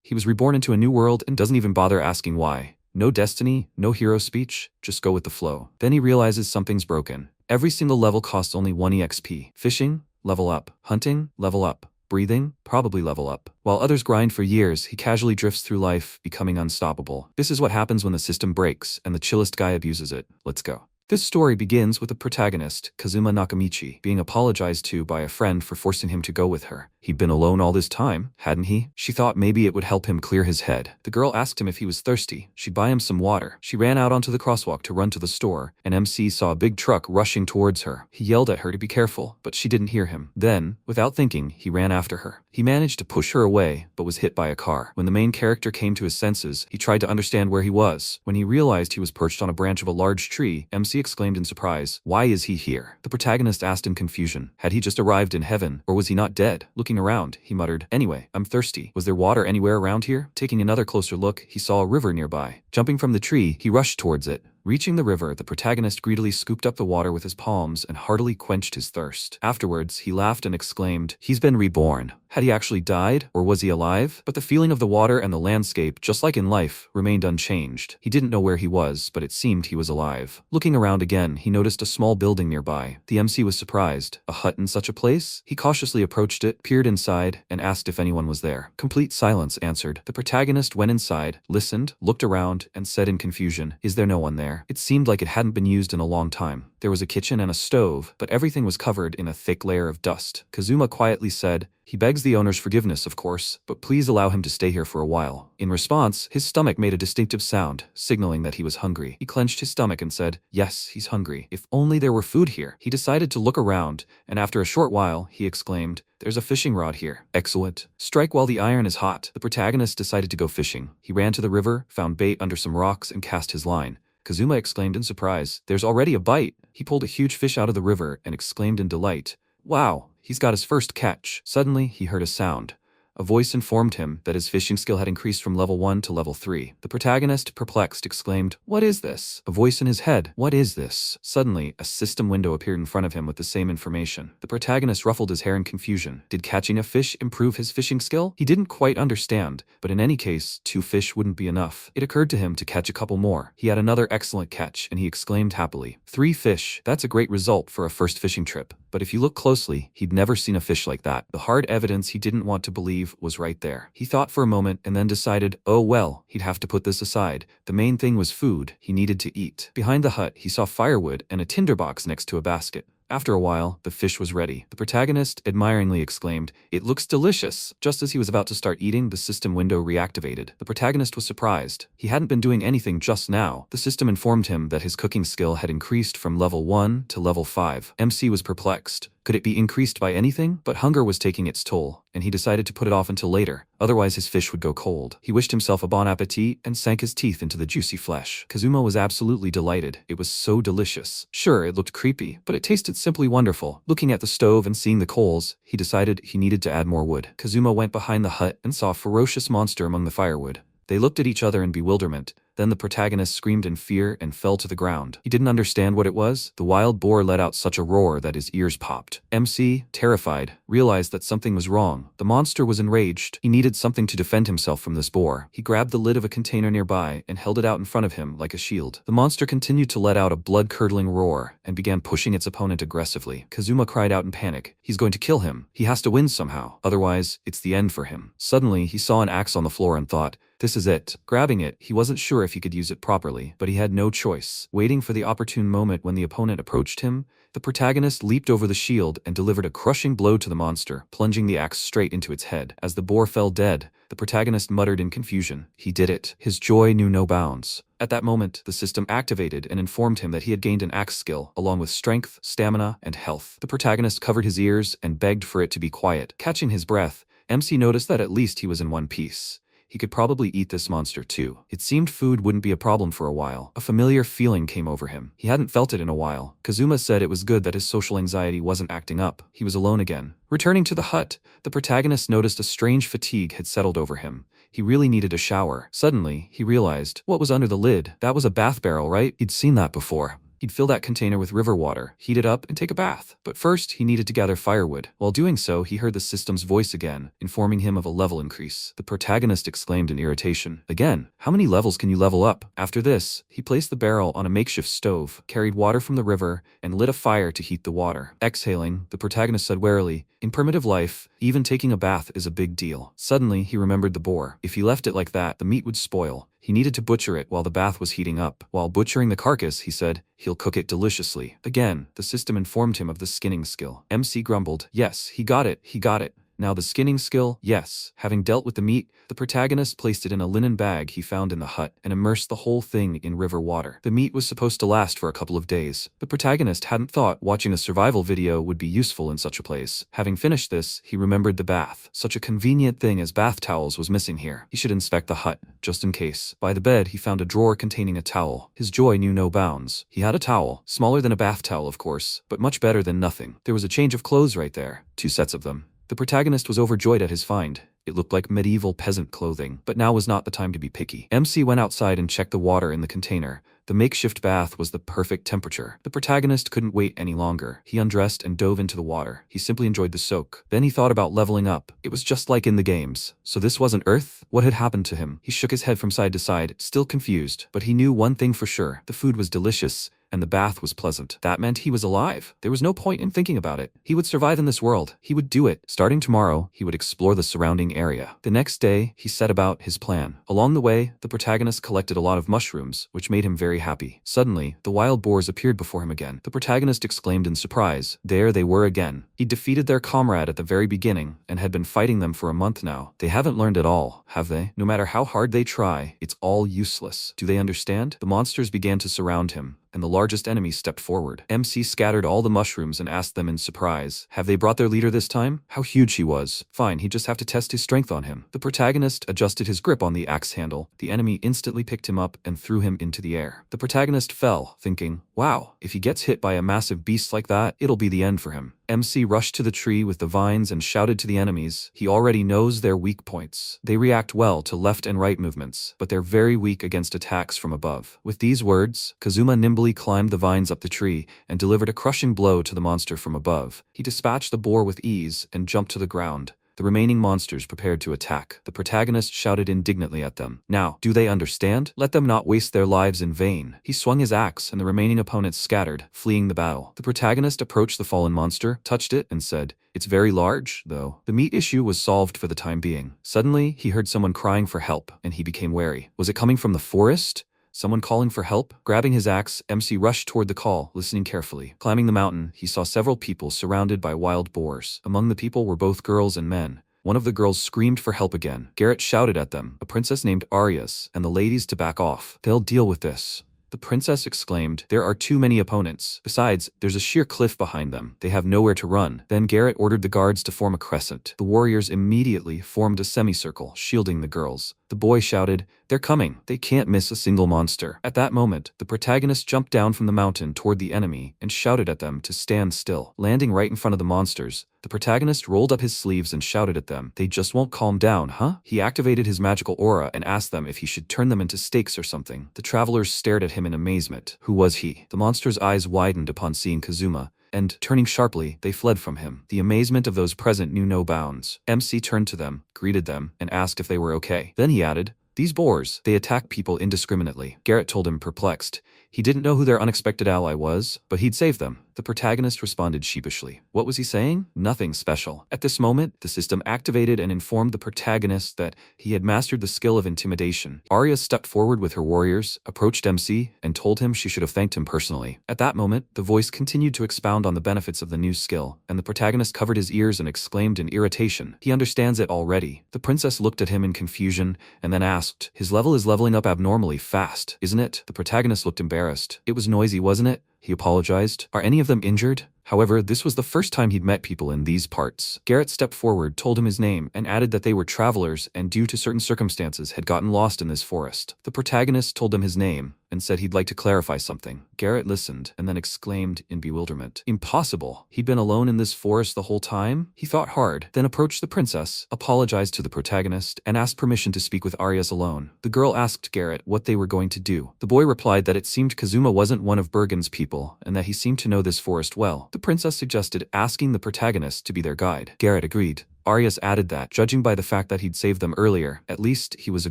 He was reborn into a new world and doesn't even bother asking why. No destiny, no hero speech, just go with the flow. Then he realizes something's broken. Every single level costs only 1 EXP. Fishing? Level up. Hunting? Level up. Breathing? Probably level up. While others grind for years, he casually drifts through life, becoming unstoppable. This is what happens when the system breaks, and the chillest guy abuses it. Let's go. This story begins with the protagonist, Kazuma Nakamichi, being apologized to by a friend for forcing him to go with her. He'd been alone all this time, hadn't he? She thought maybe it would help him clear his head. The girl asked him if he was thirsty. She'd buy him some water. She ran out onto the crosswalk to run to the store, and MC saw a big truck rushing towards her. He yelled at her to be careful, but she didn't hear him. Then, without thinking, he ran after her. He managed to push her away, but was hit by a car. When the main character came to his senses, he tried to understand where he was. When he realized he was perched on a branch of a large tree, MC exclaimed in surprise, "Why is he here?" The protagonist asked in confusion. Had he just arrived in heaven, or was he not dead? Looking around, he muttered, "Anyway, I'm thirsty. Was there water anywhere around here?" Taking another closer look, he saw a river nearby. Jumping from the tree, he rushed towards it. Reaching the river, the protagonist greedily scooped up the water with his palms and heartily quenched his thirst. Afterwards, he laughed and exclaimed, "He's been reborn." Had he actually died, or was he alive? But the feeling of the water and the landscape, just like in life, remained unchanged. He didn't know where he was, but it seemed he was alive. Looking around again, he noticed a small building nearby. The MC was surprised. A hut in such a place? He cautiously approached it, peered inside, and asked if anyone was there. Complete silence answered. The protagonist went inside, listened, looked around, and said in confusion, "Is there no one there?" It seemed like it hadn't been used in a long time. There was a kitchen and a stove, but everything was covered in a thick layer of dust. Kazuma quietly said, "He begs the owner's forgiveness, of course, but please allow him to stay here for a while." In response, his stomach made a distinctive sound, signaling that he was hungry. He clenched his stomach and said, "Yes, he's hungry. If only there were food here." He decided to look around, and after a short while, he exclaimed, "There's a fishing rod here. Excellent. Strike while the iron is hot." The protagonist decided to go fishing. He ran to the river, found bait under some rocks, and cast his line. Kazuma exclaimed in surprise, "There's already a bite." He pulled a huge fish out of the river and exclaimed in delight, "Wow, he's got his first catch." Suddenly, he heard a sound. A voice informed him that his fishing skill had increased from level 1 to level 3. The protagonist, perplexed, exclaimed, "What is this?" A voice in his head, "What is this?" Suddenly, a system window appeared in front of him with the same information. The protagonist ruffled his hair in confusion. Did catching a fish improve his fishing skill? He didn't quite understand, but in any case, 2 fish wouldn't be enough. It occurred to him to catch a couple more. He had another excellent catch, and he exclaimed happily, 3 fish, that's a great result for a first fishing trip. But if you look closely, he'd never seen a fish like that. The hard evidence he didn't want to believe was right there. He thought for a moment and then decided, oh well, he'd have to put this aside. The main thing was food. He needed to eat. Behind the hut, he saw firewood and a tinderbox next to a basket. After a while, the fish was ready. The protagonist admiringly exclaimed, "It looks delicious." Just as he was about to start eating, the system window reactivated. The protagonist was surprised. He hadn't been doing anything just now. The system informed him that his cooking skill had increased from level 1 to level 5. MC was perplexed. Could it be increased by anything? But hunger was taking its toll, and he decided to put it off until later. Otherwise his fish would go cold. He wished himself a bon appetit and sank his teeth into the juicy flesh. Kazuma was absolutely delighted. It was so delicious. Sure, it looked creepy, but it tasted simply wonderful. Looking at the stove and seeing the coals, he decided he needed to add more wood. Kazuma went behind the hut and saw a ferocious monster among the firewood. They looked at each other in bewilderment. Then the protagonist screamed in fear and fell to the ground. He didn't understand what it was. The wild boar let out such a roar that his ears popped. MC, terrified, realized that something was wrong. The monster was enraged. He needed something to defend himself from this boar. He grabbed the lid of a container nearby and held it out in front of him like a shield. The monster continued to let out a blood-curdling roar and began pushing its opponent aggressively. Kazuma cried out in panic. He's going to kill him. He has to win somehow. Otherwise, it's the end for him. Suddenly, he saw an axe on the floor and thought, this is it. Grabbing it, he wasn't sure if he could use it properly, but he had no choice. Waiting for the opportune moment when the opponent approached him, the protagonist leaped over the shield and delivered a crushing blow to the monster, plunging the axe straight into its head. As the boar fell dead, the protagonist muttered in confusion. He did it. His joy knew no bounds. At that moment, the system activated and informed him that he had gained an axe skill, along with strength, stamina, and health. The protagonist covered his ears and begged for it to be quiet. Catching his breath, MC noticed that at least he was in one piece. He could probably eat this monster too. It seemed food wouldn't be a problem for a while. A familiar feeling came over him. He hadn't felt it in a while. Kazuma said it was good that his social anxiety wasn't acting up. He was alone again. Returning to the hut, the protagonist noticed a strange fatigue had settled over him. He really needed a shower. Suddenly, he realized what was under the lid. That was a bath barrel, right? He'd seen that before. He'd fill that container with river water, heat it up, and take a bath. But first, he needed to gather firewood. While doing so, he heard the system's voice again, informing him of a level increase. The protagonist exclaimed in irritation. Again, how many levels can you level up? After this, he placed the barrel on a makeshift stove, carried water from the river, and lit a fire to heat the water. Exhaling, the protagonist said warily, in primitive life, even taking a bath is a big deal. Suddenly, he remembered the boar. If he left it like that, the meat would spoil. He needed to butcher it while the bath was heating up. While butchering the carcass, he said, he'll cook it deliciously. Again, the system informed him of the skinning skill. MC grumbled, yes, he got it. Now the skinning skill, yes. Having dealt with the meat, the protagonist placed it in a linen bag he found in the hut and immersed the whole thing in river water. The meat was supposed to last for a couple of days. The protagonist hadn't thought watching a survival video would be useful in such a place. Having finished this, he remembered the bath. Such a convenient thing as bath towels was missing here. He should inspect the hut, just in case. By the bed, he found a drawer containing a towel. His joy knew no bounds. He had a towel, smaller than a bath towel of course, but much better than nothing. There was a change of clothes right there, 2 sets of them. The protagonist was overjoyed at his find. It looked like medieval peasant clothing, but now was not the time to be picky. MC went outside and checked the water in the container. The makeshift bath was the perfect temperature. The protagonist couldn't wait any longer. He undressed and dove into the water. He simply enjoyed the soak. Then he thought about leveling up. It was just like in the games. So this wasn't Earth? What had happened to him? He shook his head from side to side, still confused, but he knew one thing for sure. The food was delicious, and the bath was pleasant. That meant he was alive. There was no point in thinking about it. He would survive in this world. He would do it. Starting tomorrow, he would explore the surrounding area. The next day, he set about his plan. Along the way, the protagonist collected a lot of mushrooms, which made him very happy. Suddenly, the wild boars appeared before him again. The protagonist exclaimed in surprise. There they were again. He defeated their comrade at the very beginning, and had been fighting them for a month now. They haven't learned at all, have they? No matter how hard they try, it's all useless. Do they understand? The monsters began to surround him, and the largest enemy stepped forward. MC scattered all the mushrooms and asked them in surprise, have they brought their leader this time? How huge he was. Fine, he'd just have to test his strength on him. The protagonist adjusted his grip on the axe handle. The enemy instantly picked him up and threw him into the air. The protagonist fell, thinking, wow, if he gets hit by a massive beast like that, it'll be the end for him. MC rushed to the tree with the vines and shouted to the enemies. He already knows their weak points. They react well to left and right movements, but they're very weak against attacks from above. With these words, Kazuma nimbly climbed the vines up the tree and delivered a crushing blow to the monster from above. He dispatched the boar with ease and jumped to the ground. The remaining monsters prepared to attack. The protagonist shouted indignantly at them. Now, do they understand? Let them not waste their lives in vain. He swung his axe and the remaining opponents scattered, fleeing the battle. The protagonist approached the fallen monster, touched it, and said, it's very large, though. The meat issue was solved for the time being. Suddenly, he heard someone crying for help, and he became wary. Was it coming from the forest? Someone calling for help? Grabbing his axe, MC rushed toward the call, listening carefully. Climbing the mountain, he saw several people surrounded by wild boars. Among the people were both girls and men. One of the girls screamed for help again. Garrett shouted at them, a princess named Arias, and the ladies to back off. They'll deal with this. The princess exclaimed, there are too many opponents. Besides, there's a sheer cliff behind them. They have nowhere to run. Then Garrett ordered the guards to form a crescent. The warriors immediately formed a semicircle, shielding the girls. The boy shouted, they're coming. They can't miss a single monster. At that moment, the protagonist jumped down from the mountain toward the enemy and shouted at them to stand still. Landing right in front of the monsters, the protagonist rolled up his sleeves and shouted at them. They just won't calm down, huh? He activated his magical aura and asked them if he should turn them into stakes or something. The travelers stared at him in amazement. Who was he? The monster's eyes widened upon seeing Kazuma, and, turning sharply, they fled from him. The amazement of those present knew no bounds. MC turned to them, greeted them, and asked if they were okay. Then he added, these boars, they attack people indiscriminately. Garrett told him, perplexed. He didn't know who their unexpected ally was, but he'd save them. The protagonist responded sheepishly. What was he saying? Nothing special. At this moment, the system activated and informed the protagonist that he had mastered the skill of intimidation. Arya stepped forward with her warriors, approached MC, and told him she should have thanked him personally. At that moment, the voice continued to expound on the benefits of the new skill, and the protagonist covered his ears and exclaimed in irritation, he understands it already. The princess looked at him in confusion, and then asked, his level is leveling up abnormally fast, isn't it? The protagonist looked embarrassed. It was noisy, wasn't it? He apologized. Are any of them injured? However, this was the first time he'd met people in these parts. Garrett stepped forward, told him his name, and added that they were travelers and due to certain circumstances had gotten lost in this forest. The protagonist told them his name, and said he'd like to clarify something. Garrett listened and then exclaimed in bewilderment. Impossible. He'd been alone in this forest the whole time? He thought hard, then approached the princess, apologized to the protagonist, and asked permission to speak with Arias alone. The girl asked Garrett what they were going to do. The boy replied that it seemed Kazuma wasn't one of Bergen's people, and that he seemed to know this forest well. The princess suggested asking the protagonist to be their guide. Garrett agreed. Arias added that, judging by the fact that he'd saved them earlier, at least he was a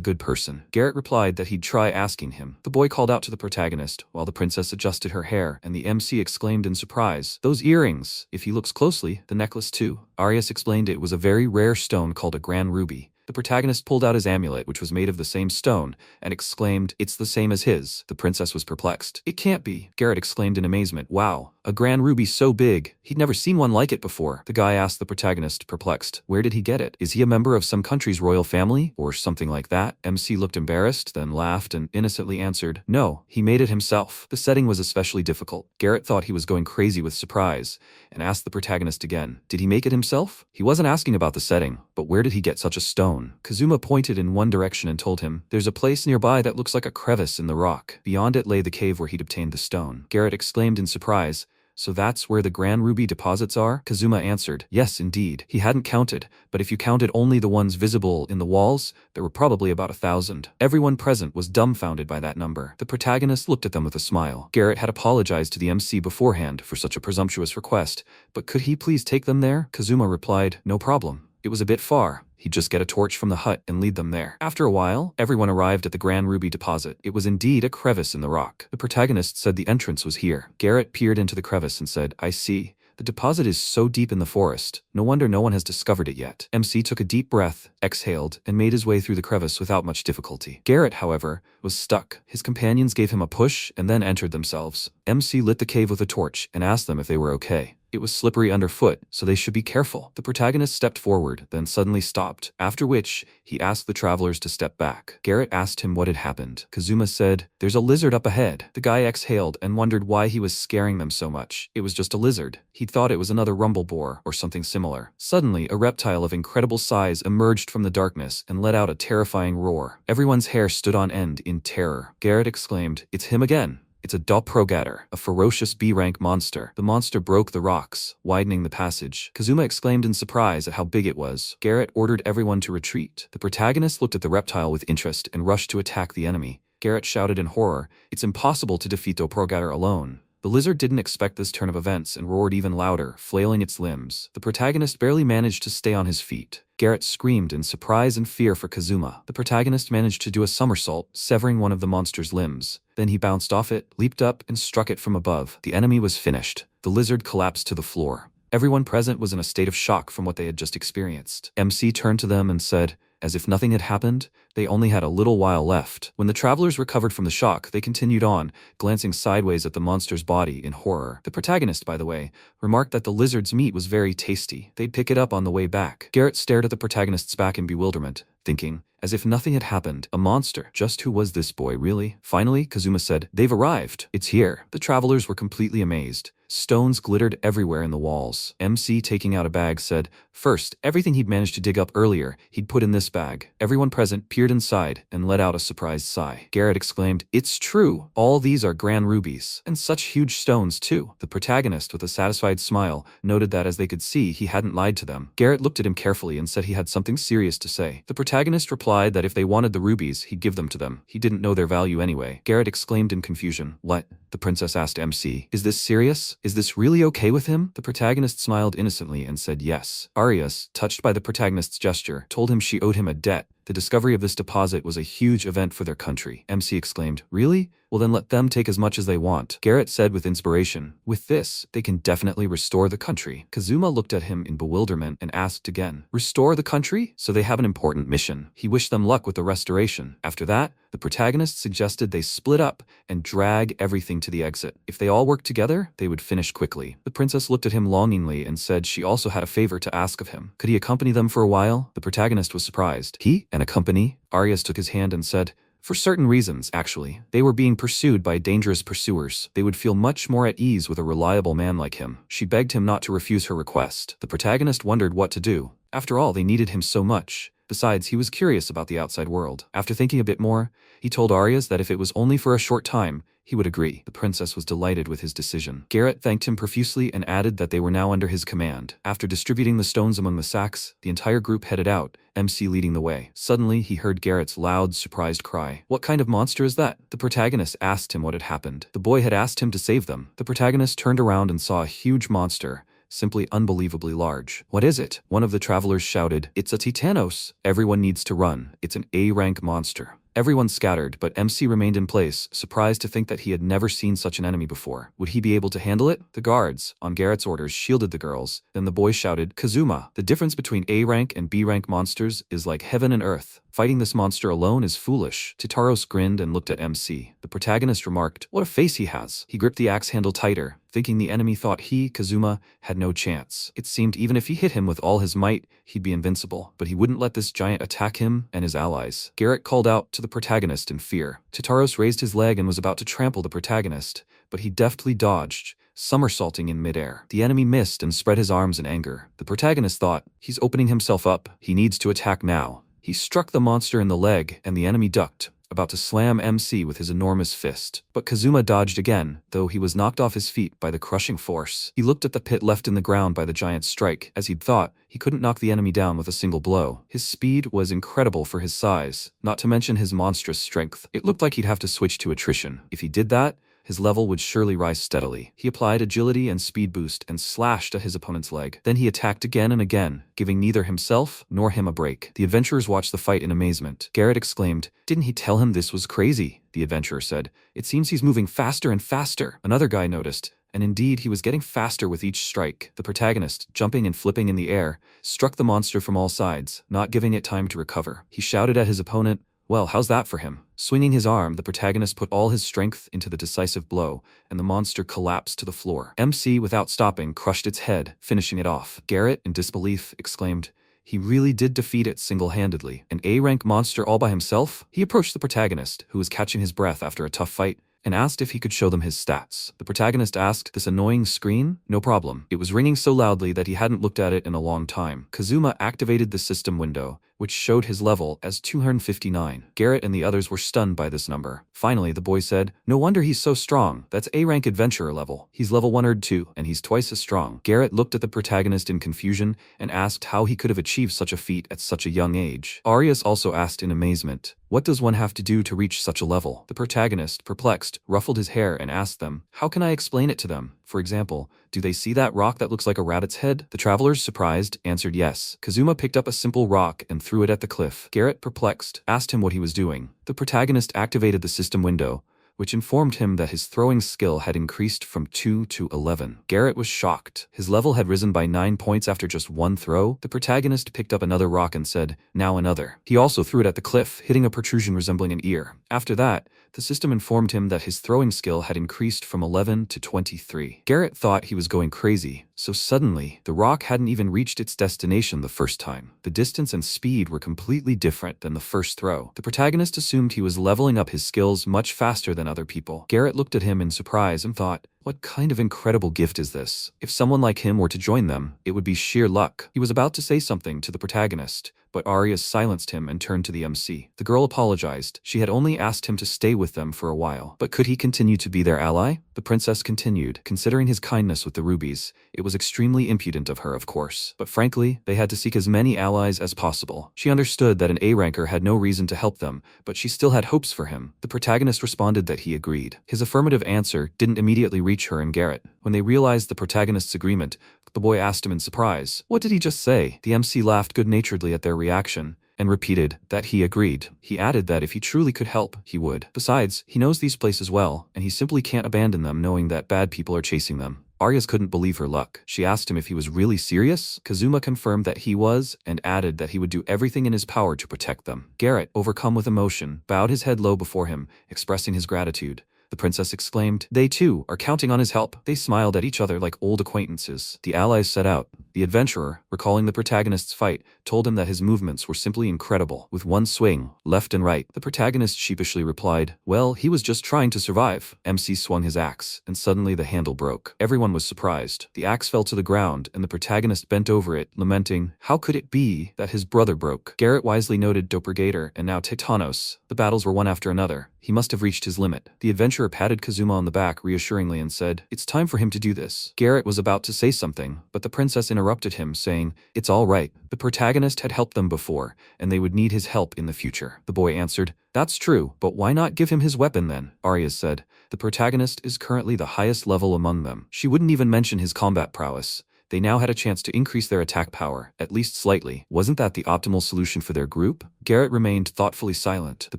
good person. Garrett replied that he'd try asking him. The boy called out to the protagonist, while the princess adjusted her hair, and the MC exclaimed in surprise, "Those earrings! If he looks closely, the necklace too." Arias explained it was a very rare stone called a grand ruby. The protagonist pulled out his amulet, which was made of the same stone, and exclaimed, "It's the same as his." The princess was perplexed. "It can't be," Garrett exclaimed in amazement. "Wow, a grand ruby so big. He'd never seen one like it before." The guy asked the protagonist, perplexed, "Where did he get it? Is he a member of some country's royal family, or something like that?" MC looked embarrassed, then laughed and innocently answered, "No, he made it himself." The setting was especially difficult. Garrett thought he was going crazy with surprise, and asked the protagonist again, "Did he make it himself?" He wasn't asking about the setting, but where did he get such a stone? Kazuma pointed in one direction and told him, "There's a place nearby that looks like a crevice in the rock. Beyond it lay the cave where he'd obtained the stone." Garrett exclaimed in surprise, "So that's where the grand ruby deposits are?" Kazuma answered, "Yes, indeed." He hadn't counted, but if you counted only the ones visible in the walls, there were probably about 1,000. Everyone present was dumbfounded by that number. The protagonist looked at them with a smile. Garrett had apologized to the MC beforehand for such a presumptuous request, but could he please take them there? Kazuma replied, "No problem. It was a bit far. He'd just get a torch from the hut and lead them there." After a while, everyone arrived at the grand ruby deposit. It was indeed a crevice in the rock. The protagonist said the entrance was here. Garrett peered into the crevice and said, "I see. The deposit is so deep in the forest. No wonder no one has discovered it yet." MC took a deep breath, exhaled, and made his way through the crevice without much difficulty. Garrett, however, was stuck. His companions gave him a push and then entered themselves. MC lit the cave with a torch and asked them if they were okay. It was slippery underfoot, so they should be careful. The protagonist stepped forward, then suddenly stopped, after which he asked the travelers to step back. Garrett asked him what had happened. Kazuma said, "There's a lizard up ahead." The guy exhaled and wondered why he was scaring them so much. It was just a lizard. He'd thought it was another rumble boar or something similar. Suddenly, a reptile of incredible size emerged from the darkness and let out a terrifying roar. Everyone's hair stood on end in terror. Garrett exclaimed, "It's him again. It's a doppelganger, a ferocious B-rank monster." The monster broke the rocks, widening the passage. Kazuma exclaimed in surprise at how big it was. Garrett ordered everyone to retreat. The protagonist looked at the reptile with interest and rushed to attack the enemy. Garrett shouted in horror, "It's impossible to defeat doppelganger alone." The lizard didn't expect this turn of events and roared even louder, flailing its limbs. The protagonist barely managed to stay on his feet. Garrett screamed in surprise and fear for Kazuma. The protagonist managed to do a somersault, severing one of the monster's limbs. Then he bounced off it, leaped up, and struck it from above. The enemy was finished. The lizard collapsed to the floor. Everyone present was in a state of shock from what they had just experienced. MC turned to them and said, as if nothing had happened, they only had a little while left. When the travelers recovered from the shock, they continued on, glancing sideways at the monster's body in horror. The protagonist, by the way, remarked that the lizard's meat was very tasty. They'd pick it up on the way back. Garrett stared at the protagonist's back in bewilderment, thinking, as if nothing had happened, a monster. Just who was this boy, really? Finally, Kazuma said, "They've arrived. It's here." The travelers were completely amazed. Stones glittered everywhere in the walls. MC, taking out a bag, said, "First, everything he'd managed to dig up earlier, he'd put in this bag." Everyone present peered inside and let out a surprised sigh. Garrett exclaimed, "It's true! All these are grand rubies. And such huge stones, too." The protagonist, with a satisfied smile, noted that as they could see, he hadn't lied to them. Garrett looked at him carefully and said he had something serious to say. The protagonist replied that if they wanted the rubies, he'd give them to them. He didn't know their value anyway. Garrett exclaimed in confusion, "What?" The princess asked MC, "Is this serious? Is this really okay with him?" The protagonist smiled innocently and said yes. Arias, touched by the protagonist's gesture, told him she owed him a debt. The discovery of this deposit was a huge event for their country. MC exclaimed, "Really? Well, then let them take as much as they want." Garrett said with inspiration, "With this, they can definitely restore the country." Kazuma looked at him in bewilderment and asked again, "Restore the country? So they have an important mission." He wished them luck with the restoration. After that, the protagonist suggested they split up and drag everything to the exit. If they all worked together, they would finish quickly. The princess looked at him longingly and said she also had a favor to ask of him. Could he accompany them for a while? The protagonist was surprised. He? And accompany? Arias took his hand and said, "For certain reasons, actually. They were being pursued by dangerous pursuers. They would feel much more at ease with a reliable man like him." She begged him not to refuse her request. The protagonist wondered what to do. After all, they needed him so much. Besides, he was curious about the outside world. After thinking a bit more, he told Arias that if it was only for a short time, he would agree. The princess was delighted with his decision. Garrett thanked him profusely and added that they were now under his command. After distributing the stones among the sacks, the entire group headed out, MC leading the way. Suddenly, he heard Garrett's loud, surprised cry. "What kind of monster is that?" The protagonist asked him what had happened. The boy had asked him to save them. The protagonist turned around and saw a huge monster, simply unbelievably large. "What is it?" One of the travelers shouted. "It's a Titanos. Everyone needs to run. It's an A-rank monster." Everyone scattered, but MC remained in place, surprised to think that he had never seen such an enemy before. Would he be able to handle it? The guards, on Garrett's orders, shielded the girls. Then the boy shouted, "Kazuma, the difference between A-rank and B-rank monsters is like heaven and earth. Fighting this monster alone is foolish." Titaros grinned and looked at MC. The protagonist remarked, "What a face he has." He gripped the axe handle tighter, thinking the enemy thought he, Kazuma, had no chance. It seemed even if he hit him with all his might, he'd be invincible. But he wouldn't let this giant attack him and his allies. Garrett called out to the protagonist in fear. Titaros raised his leg and was about to trample the protagonist, but he deftly dodged, somersaulting in midair. The enemy missed and spread his arms in anger. The protagonist thought, he's opening himself up. He needs to attack now. He struck the monster in the leg, and the enemy ducked, about to slam MC with his enormous fist. But Kazuma dodged again, though he was knocked off his feet by the crushing force. He looked at the pit left in the ground by the giant's strike. As he'd thought, he couldn't knock the enemy down with a single blow. His speed was incredible for his size, not to mention his monstrous strength. It looked like he'd have to switch to attrition. If he did that, his level would surely rise steadily. He applied agility and speed boost and slashed at his opponent's leg. Then he attacked again and again, giving neither himself nor him a break. The adventurers watched the fight in amazement. Garrett exclaimed, "Didn't he tell him this was crazy?" The adventurer said, "It seems he's moving faster and faster." Another guy noticed, and indeed he was getting faster with each strike. The protagonist, jumping and flipping in the air, struck the monster from all sides, not giving it time to recover. He shouted at his opponent, "Well, how's that for him?" Swinging his arm, the protagonist put all his strength into the decisive blow, and the monster collapsed to the floor. MC, without stopping, crushed its head, finishing it off. Garrett, in disbelief, exclaimed, "He really did defeat it single-handedly. An A-rank monster all by himself?" He approached the protagonist, who was catching his breath after a tough fight, and asked if he could show them his stats. The protagonist asked, "This annoying screen?" "No problem." It was ringing so loudly that he hadn't looked at it in a long time. Kazuma activated the system window, which showed his level as 259. Garrett and the others were stunned by this number. Finally, the boy said, "No wonder he's so strong. That's A-rank adventurer level. He's level 102, and he's twice as strong." Garrett looked at the protagonist in confusion and asked how he could have achieved such a feat at such a young age. Arias also asked in amazement, "What does one have to do to reach such a level?" The protagonist, perplexed, ruffled his hair and asked them, "How can I explain it to them? For example, do they see that rock that looks like a rabbit's head?" The travelers, surprised, answered yes. Kazuma picked up a simple rock and threw it at the cliff. Garrett, perplexed, asked him what he was doing. The protagonist activated the system window, which informed him that his throwing skill had increased from 2 to 11. Garrett was shocked. His level had risen by 9 points after just one throw. The protagonist picked up another rock and said, "Now another." He also threw it at the cliff, hitting a protrusion resembling an ear. After that, the system informed him that his throwing skill had increased from 11 to 23. Garrett thought he was going crazy, so suddenly, the rock hadn't even reached its destination the first time. The distance and speed were completely different than the first throw. The protagonist assumed he was leveling up his skills much faster than other people. Garrett looked at him in surprise and thought, what kind of incredible gift is this? If someone like him were to join them, it would be sheer luck. He was about to say something to the protagonist, but Arias silenced him and turned to the MC. The girl apologized. She had only asked him to stay with them for a while. But could he continue to be their ally? The princess continued, considering his kindness with the rubies. It was extremely impudent of her, of course. But frankly, they had to seek as many allies as possible. She understood that an A-ranker had no reason to help them, but she still had hopes for him. The protagonist responded that he agreed. His affirmative answer didn't immediately reach her and Garrett. When they realized the protagonist's agreement, the boy asked him in surprise, "What did he just say?" The MC laughed good-naturedly at their reaction and repeated that he agreed. He added that if he truly could help, he would. Besides, he knows these places well, and he simply can't abandon them knowing that bad people are chasing them. Arias couldn't believe her luck. She asked him if he was really serious. Kazuma confirmed that he was, and added that he would do everything in his power to protect them. Garrett, overcome with emotion, bowed his head low before him, expressing his gratitude. The princess exclaimed, "They too are counting on his help." They smiled at each other like old acquaintances. The allies set out, The adventurer, recalling the protagonist's fight, told him that his movements were simply incredible. With one swing, left and right, the protagonist sheepishly replied, "Well, he was just trying to survive." MC swung his axe, and suddenly the handle broke. Everyone was surprised. The axe fell to the ground, and the protagonist bent over it, lamenting, how could it be that his brother broke? Garrett wisely noted Doppelganger and now Titanos. The battles were one after another. He must have reached his limit. The adventurer patted Kazuma on the back reassuringly and said, "It's time for him to do this." Garrett was about to say something, but the princess interrupted him, saying, "It's all right. The protagonist had helped them before, and they would need his help in the future." The boy answered, "That's true, but why not give him his weapon then?" Arya said, "The protagonist is currently the highest level among them." She wouldn't even mention his combat prowess. They now had a chance to increase their attack power, at least slightly. Wasn't that the optimal solution for their group? Garrett remained thoughtfully silent. The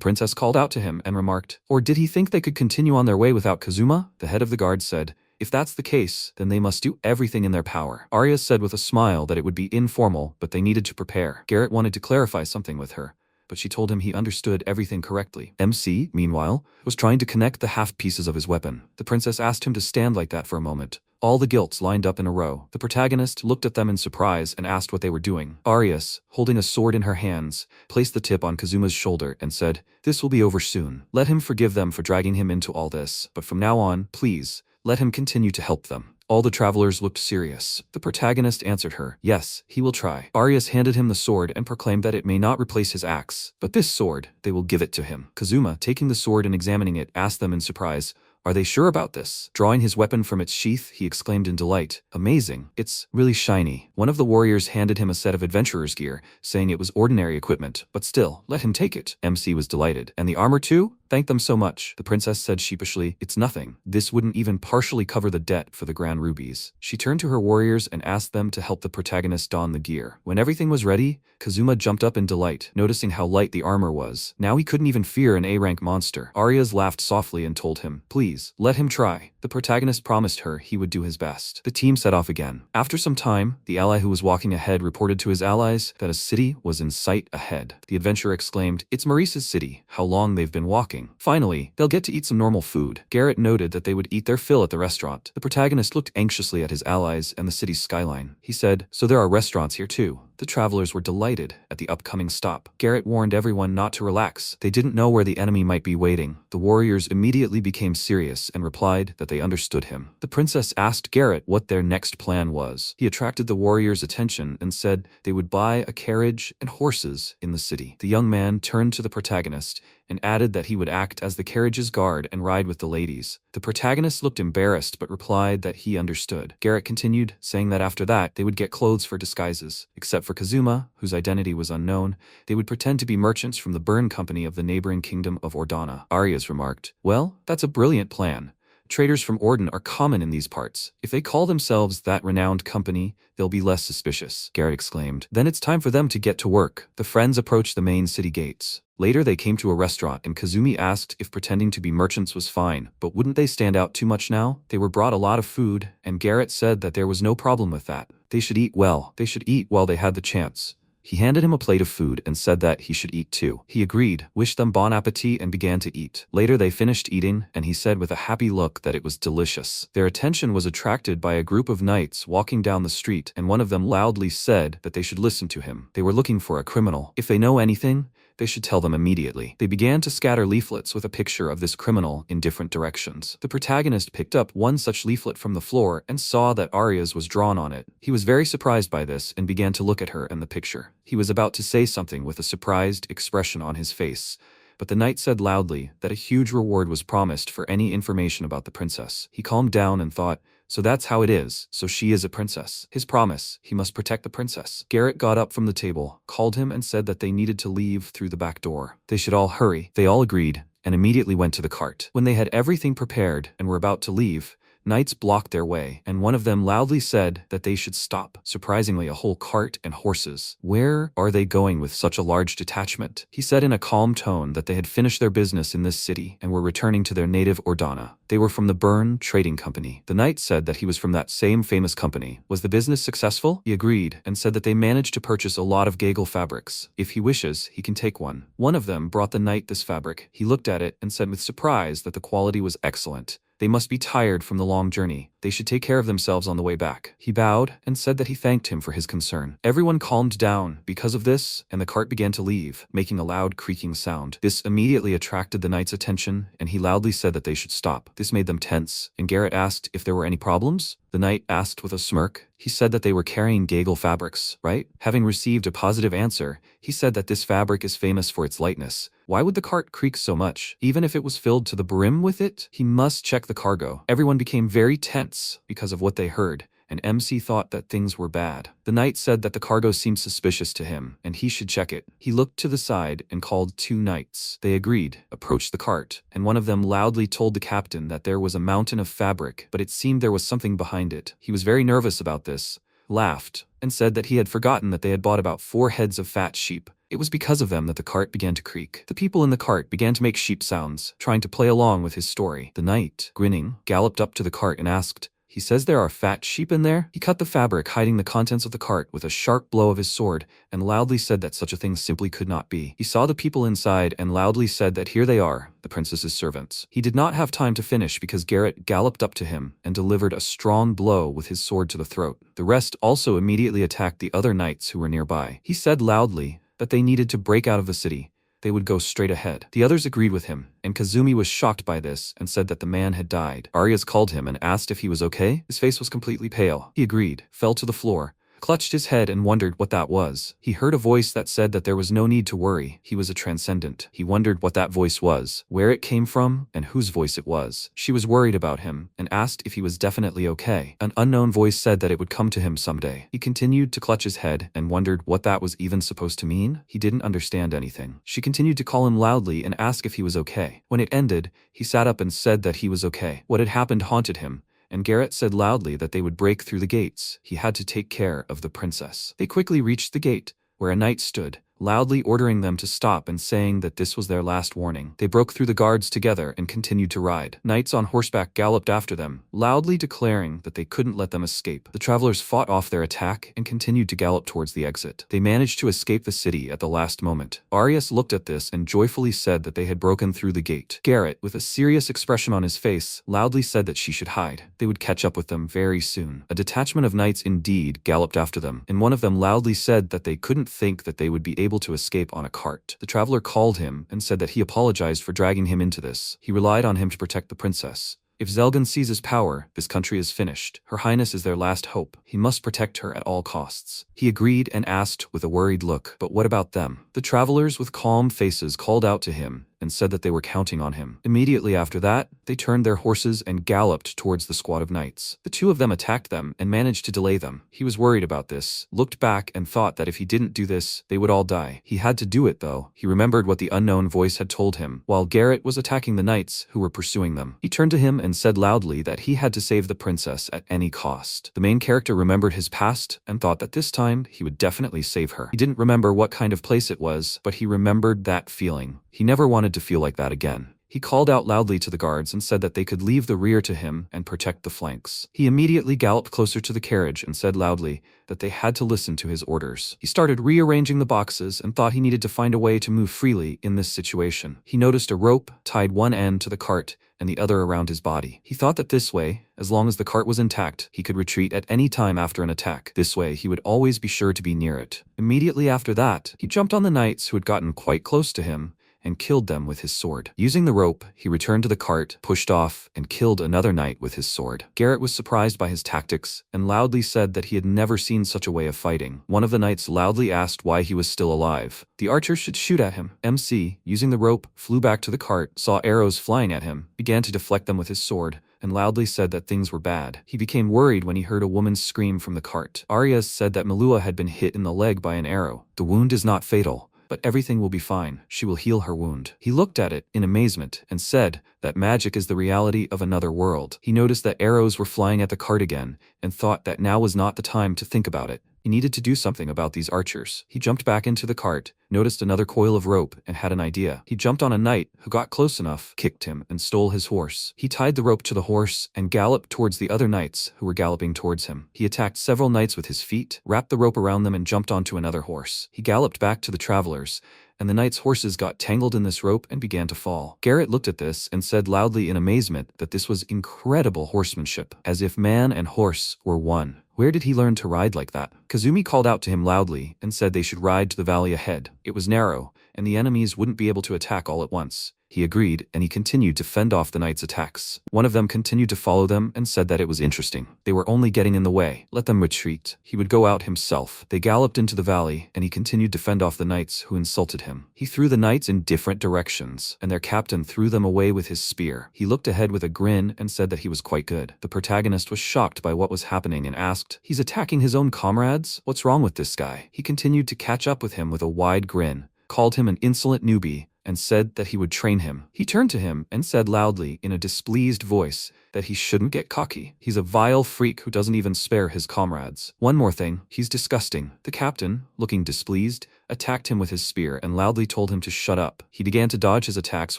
princess called out to him and remarked, "Or did he think they could continue on their way without Kazuma?" The head of the guard said, "If that's the case, then they must do everything in their power." Arya said with a smile that it would be informal, but they needed to prepare. Garrett wanted to clarify something with her, but she told him he understood everything correctly. MC, meanwhile, was trying to connect the half pieces of his weapon. The princess asked him to stand like that for a moment. All the guilds lined up in a row. The protagonist looked at them in surprise and asked what they were doing. Arias, holding a sword in her hands, placed the tip on Kazuma's shoulder and said, "This will be over soon. Let him forgive them for dragging him into all this, but from now on, please, let him continue to help them." All the travelers looked serious. The protagonist answered her, "Yes, he will try." Arias handed him the sword and proclaimed that it may not replace his axe, but this sword, they will give it to him. Kazuma, taking the sword and examining it, asked them in surprise, "Are they sure about this?" Drawing his weapon from its sheath, he exclaimed in delight, "Amazing, it's really shiny." One of the warriors handed him a set of adventurer's gear, saying it was ordinary equipment, but still, let him take it. MC was delighted. "And the armor too? Thank them so much." The princess said sheepishly, "It's nothing. This wouldn't even partially cover the debt for the grand rubies." She turned to her warriors and asked them to help the protagonist don the gear. When everything was ready, Kazuma jumped up in delight, noticing how light the armor was. Now he couldn't even fear an A-rank monster. Arias laughed softly and told him, "Please, let him try." The protagonist promised her he would do his best. The team set off again. After some time, the ally who was walking ahead reported to his allies that a city was in sight ahead. The adventurer exclaimed, "It's Maurice's city. How long they've been walking. Finally, they'll get to eat some normal food." Garrett noted that they would eat their fill at the restaurant. The protagonist looked anxiously at his allies and the city's skyline. He said, "So there are restaurants here too." The travelers were delighted at the upcoming stop. Garrett warned everyone not to relax. They didn't know where the enemy might be waiting. The warriors immediately became serious and replied that they understood him. The princess asked Garrett what their next plan was. He attracted the warriors' attention and said they would buy a carriage and horses in the city. The young man turned to the protagonist and added that he would act as the carriage's guard and ride with the ladies. The protagonist looked embarrassed but replied that he understood. Garrett continued, saying that after that they would get clothes for disguises. Except for Kazuma, whose identity was unknown, they would pretend to be merchants from the Burn Company of the neighboring kingdom of Ordana. Arias remarked, "Well, that's a brilliant plan. Traders from Orden are common in these parts. If they call themselves that renowned company, they'll be less suspicious." Garrett exclaimed, "Then it's time for them to get to work." The friends approached the main city gates. Later they came to a restaurant and Kazumi asked if pretending to be merchants was fine, but wouldn't they stand out too much now? They were brought a lot of food, and Garrett said that there was no problem with that. They should eat well. They should eat while they had the chance. He handed him a plate of food and said that he should eat too. He agreed, wished them bon appetit and began to eat. Later they finished eating, and he said with a happy look that it was delicious. Their attention was attracted by a group of knights walking down the street, and one of them loudly said that they should listen to him. They were looking for a criminal. If they know anything, they should tell them immediately. They began to scatter leaflets with a picture of this criminal in different directions. The protagonist picked up one such leaflet from the floor and saw that Arias was drawn on it. He was very surprised by this and began to look at her and the picture. He was about to say something with a surprised expression on his face, but the knight said loudly that a huge reward was promised for any information about the princess. He calmed down and thought, so that's how it is, so she is a princess. His promise, he must protect the princess. Garrett got up from the table, called him and said that they needed to leave through the back door. They should all hurry. They all agreed, and immediately went to the cart. When they had everything prepared and were about to leave, knights blocked their way, and one of them loudly said that they should stop. Surprisingly, a whole cart and horses. "Where are they going with such a large detachment?" He said in a calm tone that they had finished their business in this city and were returning to their native Ordana. They were from the Burn Trading Company. The knight said that he was from that same famous company. Was the business successful? He agreed, and said that they managed to purchase a lot of Gagel fabrics. If he wishes, he can take one. One of them brought the knight this fabric. He looked at it and said with surprise that the quality was excellent. They must be tired from the long journey. they should take care of themselves on the way back. He bowed and said that he thanked him for his concern. Everyone calmed down because of this, and the cart began to leave, making a loud creaking sound. This immediately attracted the knight's attention, and he loudly said that they should stop. This made them tense, and Garrett asked if there were any problems. The knight asked with a smirk. He said that they were carrying gaggle fabrics, right? Having received a positive answer, he said that this fabric is famous for its lightness. Why would the cart creak so much? Even if it was filled to the brim with it, he must check the cargo. Everyone became very tense because of what they heard, and MC thought that things were bad. The knight said that the cargo seemed suspicious to him, and he should check it. He looked to the side and called 2 knights. They agreed, approached the cart, and one of them loudly told the captain that there was a mountain of fabric, but it seemed there was something behind it. He was very nervous about this, laughed, and said that he had forgotten that they had bought about 4 heads of fat sheep. It was because of them that the cart began to creak. The people in the cart began to make sheep sounds, trying to play along with his story. The knight, grinning, galloped up to the cart and asked, "He says there are fat sheep in there?" He cut the fabric hiding the contents of the cart with a sharp blow of his sword and loudly said that such a thing simply could not be. He saw the people inside and loudly said that here they are, the princess's servants. He did not have time to finish because Garrett galloped up to him and delivered a strong blow with his sword to the throat. The rest also immediately attacked the other knights who were nearby. He said loudly that they needed to break out of the city. They would go straight ahead. The others agreed with him, and Kazumi was shocked by this and said that the man had died. Arias called him and asked if he was okay. His face was completely pale. He agreed, fell to the floor, clutched his head and wondered what that was. He heard a voice that said that there was no need to worry. He was a transcendent. He wondered what that voice was, where it came from, and whose voice it was. She was worried about him and asked if he was definitely okay. An unknown voice said that it would come to him someday. He continued to clutch his head and wondered what that was even supposed to mean. He didn't understand anything. She continued to call him loudly and ask if he was okay. When it ended, he sat up and said that he was okay. What had happened haunted him, and Garrett said loudly that they would break through the gates. He had to take care of the princess. They quickly reached the gate, where a knight stood, loudly ordering them to stop and saying that this was their last warning. They broke through the guards together and continued to ride. Knights on horseback galloped after them, loudly declaring that they couldn't let them escape. The travelers fought off their attack and continued to gallop towards the exit. They managed to escape the city at the last moment. Arias looked at this and joyfully said that they had broken through the gate. Garrett, with a serious expression on his face, loudly said that she should hide. They would catch up with them very soon. A detachment of knights indeed galloped after them, and one of them loudly said that they couldn't think that they would be able to escape on a cart. The traveler called him and said that he apologized for dragging him into this. He relied on him to protect the princess. If Zelgan seizes power, this country is finished. Her Highness is their last hope. He must protect her at all costs. He agreed and asked with a worried look, "But what about them?" The travelers with calm faces called out to him and said that they were counting on him. Immediately after that, they turned their horses and galloped towards the squad of knights. The 2 of them attacked them and managed to delay them. He was worried about this, looked back and thought that if he didn't do this, they would all die. He had to do it though. He remembered what the unknown voice had told him while Garrett was attacking the knights who were pursuing them. He turned to him and said loudly that he had to save the princess at any cost. The main character remembered his past and thought that this time he would definitely save her. He didn't remember what kind of place it was, but he remembered that feeling. He never wanted to feel like that again. He called out loudly to the guards and said that they could leave the rear to him and protect the flanks. He immediately galloped closer to the carriage and said loudly that they had to listen to his orders. He started rearranging the boxes and thought he needed to find a way to move freely in this situation. He noticed a rope tied one end to the cart and the other around his body. He thought that this way, as long as the cart was intact, he could retreat at any time after an attack. This way, he would always be sure to be near it. Immediately after that, he jumped on the knights who had gotten quite close to him and killed them with his sword. Using the rope, he returned to the cart, pushed off, and killed another knight with his sword. Garrett was surprised by his tactics and loudly said that he had never seen such a way of fighting. One of the knights loudly asked why he was still alive. The archer should shoot at him. MC, using the rope, flew back to the cart, saw arrows flying at him, began to deflect them with his sword, and loudly said that things were bad. He became worried when he heard a woman's scream from the cart. Arias said that Malua had been hit in the leg by an arrow. The wound is not fatal, but everything will be fine. She will heal her wound. He looked at it in amazement and said that magic is the reality of another world. He noticed that arrows were flying at the cart again and thought that now was not the time to think about it. He needed to do something about these archers. He jumped back into the cart, noticed another coil of rope, and had an idea. He jumped on a knight who got close enough, kicked him, and stole his horse. He tied the rope to the horse and galloped towards the other knights who were galloping towards him. He attacked several knights with his feet, wrapped the rope around them, and jumped onto another horse. He galloped back to the travelers and the knight's horses got tangled in this rope and began to fall. Garrett looked at this and said loudly in amazement that this was incredible horsemanship, as if man and horse were one. Where did he learn to ride like that? Kazumi called out to him loudly and said they should ride to the valley ahead. It was narrow, and the enemies wouldn't be able to attack all at once. He agreed, and he continued to fend off the knight's attacks. One of them continued to follow them and said that it was interesting. They were only getting in the way. Let them retreat. He would go out himself. They galloped into the valley, and he continued to fend off the knights who insulted him. He threw the knights in different directions, and their captain threw them away with his spear. He looked ahead with a grin and said that he was quite good. The protagonist was shocked by what was happening and asked, "He's attacking his own comrades? What's wrong with this guy?" He continued to catch up with him with a wide grin, called him an insolent newbie, and said that he would train him. He turned to him and said loudly in a displeased voice that he shouldn't get cocky. He's a vile freak who doesn't even spare his comrades. One more thing, he's disgusting. The captain, looking displeased, attacked him with his spear and loudly told him to shut up. He began to dodge his attacks